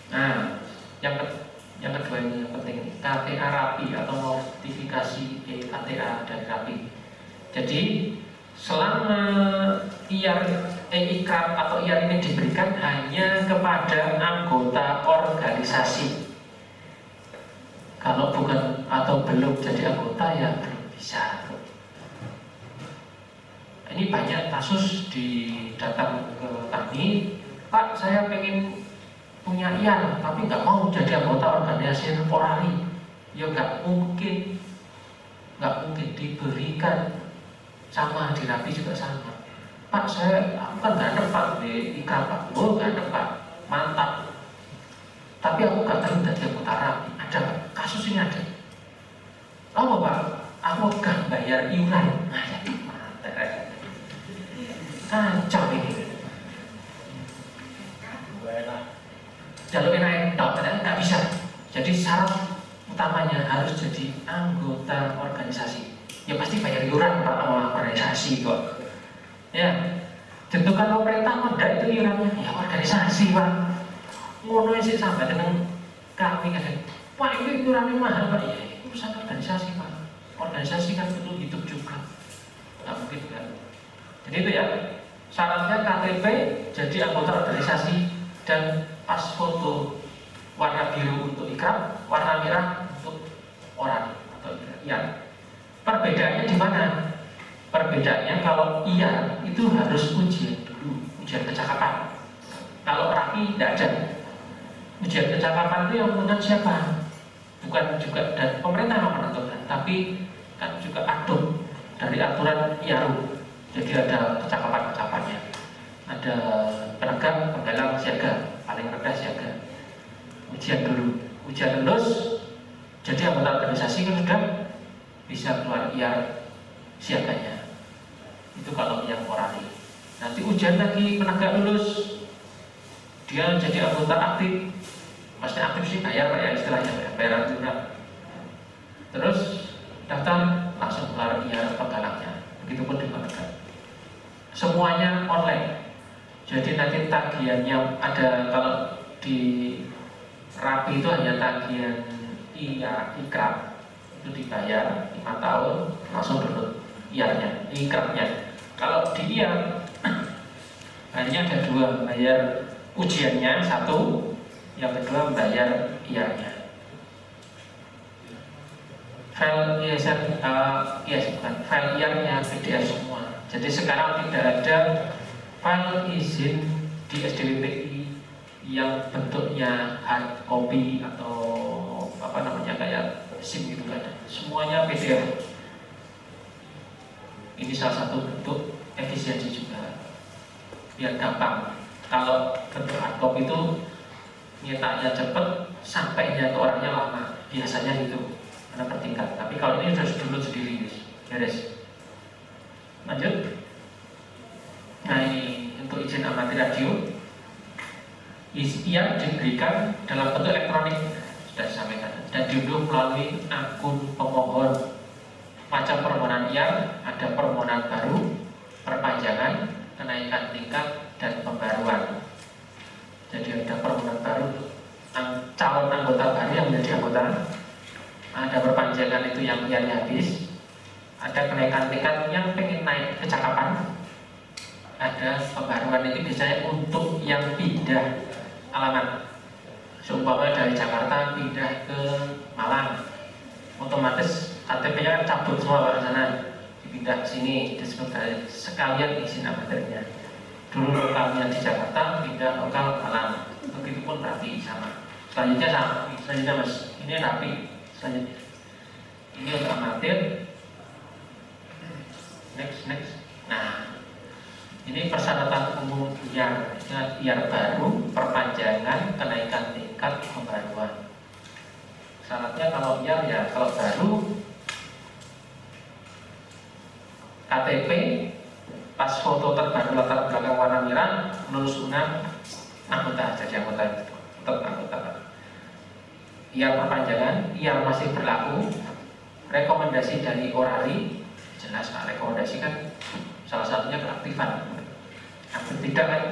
Nah, yang kedua ini yang penting, KTA rapi atau notifikasi KTA dari rapi. Jadi selama IKRAP atau IAR ini diberikan hanya kepada anggota organisasi. Kalau bukan atau belum jadi anggota ya belum bisa. Ini banyak kasus datang ke kami, Pak saya pengen punya IAR tapi nggak mau jadi anggota organisasi orali. Ya nggak mungkin diberikan. Sama di rapi juga sama. Pak aku kan nggak nempat di IKRAP Pak. Oh nggak nempat, mantap. Tapi aku nggak terima jadi anggota rapi. Ada Pak, kasus ini ada. Oh Pak, aku nggak bayar iuran. Nah jadi kacau ini. Jadi syarat utamanya harus jadi anggota organisasi. Ya pasti bayar iuran Pak sama organisasi kok. Ya, tentukan pemerintah ada itu iurannya. Ya organisasi Pak. Ngono sih sampai dengan kami kan. Pak ini iurannya mahal Pak. Ya urusan organisasi Pak. Organisasi kan perlu hidup juga. Nggak mungkin kan. Jadi itu ya. Syaratnya KTP jadi anggota organisasi dan pas foto warna biru untuk ikrab, warna merah untuk orang atau iya. Perbedaannya di mana? Perbedaannya kalau iya itu harus ujian dulu, ujian kecakapan. Kalau rapi tidak ada. Ujian kecakapan itu yang menentukan siapa? Bukan juga dan pemerintah yang menentukan, tapi kan juga aduk dari aturan IARU. Jadi ada kecakapan-kecakapannya. Ada penegak, penggalang, siaga, paling rendah siaga. Ujian dulu, ujian lulus, jadi anggota organisasi kan sudah bisa keluar IAR siaganya. Itu kalau yang orali. Nanti ujian lagi penegak lulus, dia jadi anggota aktif. Maksudnya aktif sih bayar ya istilahnya, bayar iuran. Terus daftar langsung keluar IAR penggalangnya. Begitupun di penegak. Semuanya online. Jadi nanti tagihannya ada kalau di Rapi itu hanya tagihan ikrab itu dibayar 5 tahun langsung dulu iarnya, ikrabnya. Kalau di IAR hanya ada 2, bayar ujiannya 1, yang kedua bayar iarnya. File file iarnya PDF semua. Jadi sekarang tidak ada file izin di SDWPI yang bentuknya hard copy atau apa namanya kayak SIM gitu kan. Semuanya PDF. Ini salah satu bentuk efisiensi juga. Biar gampang. Kalau bentuk hard copy itu nyetaknya cepat, sampainya ke orangnya lama. Biasanya gitu. Karena bertingkat. Tapi kalau ini sudah dulu sendiri, beres. Lanjut. Nah ini untuk izin amati radio. Yang diberikan dalam bentuk elektronik sudah disampaikan dan diunduh melalui akun pemohon. Macam permohonan IAR ada permohonan baru, perpanjangan, kenaikan tingkat dan pembaruan. Jadi ada permohonan baru calon anggota baru yang menjadi anggota, ada perpanjangan itu yang IAR-nya habis, ada kenaikan tingkat yang pengen naik kecakapan, ada pembaruan itu biasanya untuk yang pindah alamat. Seumpama dari Jakarta pindah ke Malang, otomatis KTP-nya kan cabut semua ke sana, dipindah ke sini, disebut sekalian izin amatirnya. Dulu lokalnya di Jakarta, pindah lokal Malang, begitupun berarti sama. Selanjutnya sama, selanjutnya Mas, ini rapi. Selanjutnya, ini untuk amatir. Next. Nah. Ini persyaratan umum IAR baru, perpanjangan, kenaikan tingkat, pembaruan. Syaratnya kalau IAR ya kalau baru KTP, pas foto terbaru latar belakang warna merah, lulus UNAM, anggota jadi anggota tetap anggota. IAR perpanjangan, IAR masih berlaku, rekomendasi dari orali, jelas Pak, rekomendasi kan salah satunya keaktifan. Aktif tidak kan,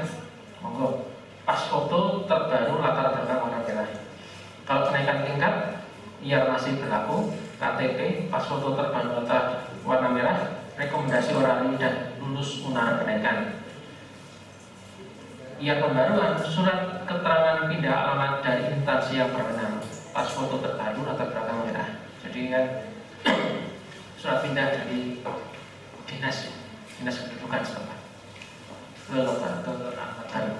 monggo. Pas foto terbaru latar belakang warna merah. Kalau kenaikan tingkat, IAR masih berlaku. KTP pas foto terbaru latar warna merah, rekomendasi orali dan lulus UNAR kenaikan. IAR pembaruan, surat keterangan pindah alamat dari instansi yang berwenang. Pas foto terbaru latar belakang merah. Jadi kan surat pindah dari dinas kependudukan setempat ke alamat baru.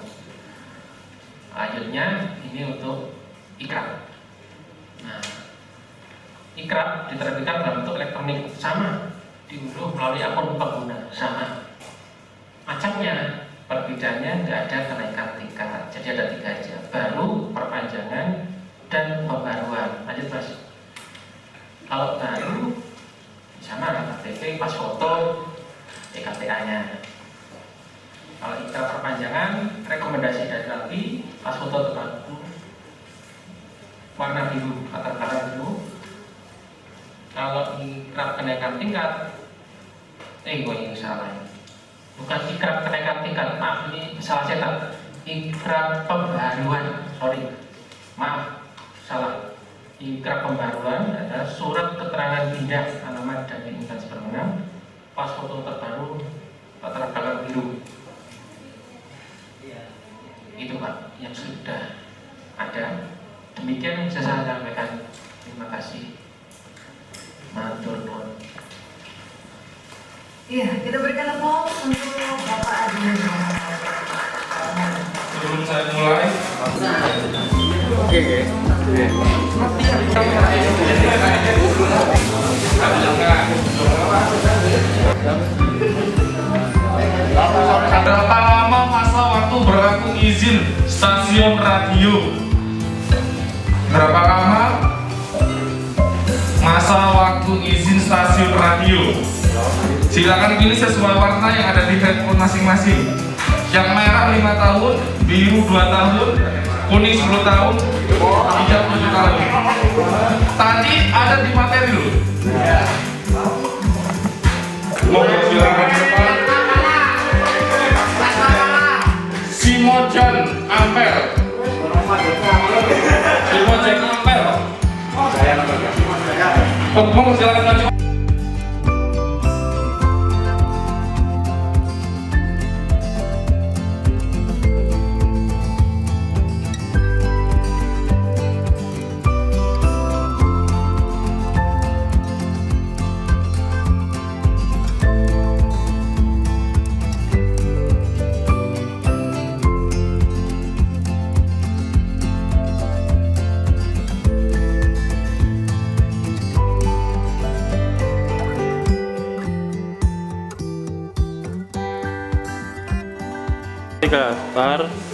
Lanjutnya ini untuk ikrab. Nah, ikrab diterbitkan dalam bentuk elektronik sama, diunduh melalui akun pengguna sama. Macamnya, perbedaannya tidak ada kenaikan tingkat. Jadi ada 3 aja: baru, perpanjangan, dan pembaruan. Lanjut Mas. Kalau baru sama KTP, pas foto, EKTA-nya. Kalau ikrab perpanjangan, rekomendasi dari nanti pas foto terbaru warna warna biru, latar belakang biru. Kalau ikrab kenaikan tingkat, gue yang salah. Bukan ikrab kenaikan tingkat, maaf ini salah cetak. Ikrab pembaruan, sorry, maaf, salah. Ikrab pembaruan adalah surat keterangan pindah alamat dan instansi berwenang, pas foto terbaru, latar belakang biru. Itu Pak, yang sudah ada. Demikian yang bisa saya sampaikan. Terima kasih. Matur nuwun. Iya, kita berikan aplaus untuk Bapak Adi. Sebelum saya mulai, berapa lama masa waktu berlaku izin stasiun radio? Berapa lama masa waktu izin stasiun radio? Silakan pilih sesuai warna yang ada di handphone masing-masing. Yang merah 5 tahun, biru 2 tahun, kuning 10 tahun, hijau 7 tahun. Tadi ada di materi loh. Monggo silakan ke depan. Simojan Ampel. Simojan Ampel. Monggo silakan maju. Tiga, bar.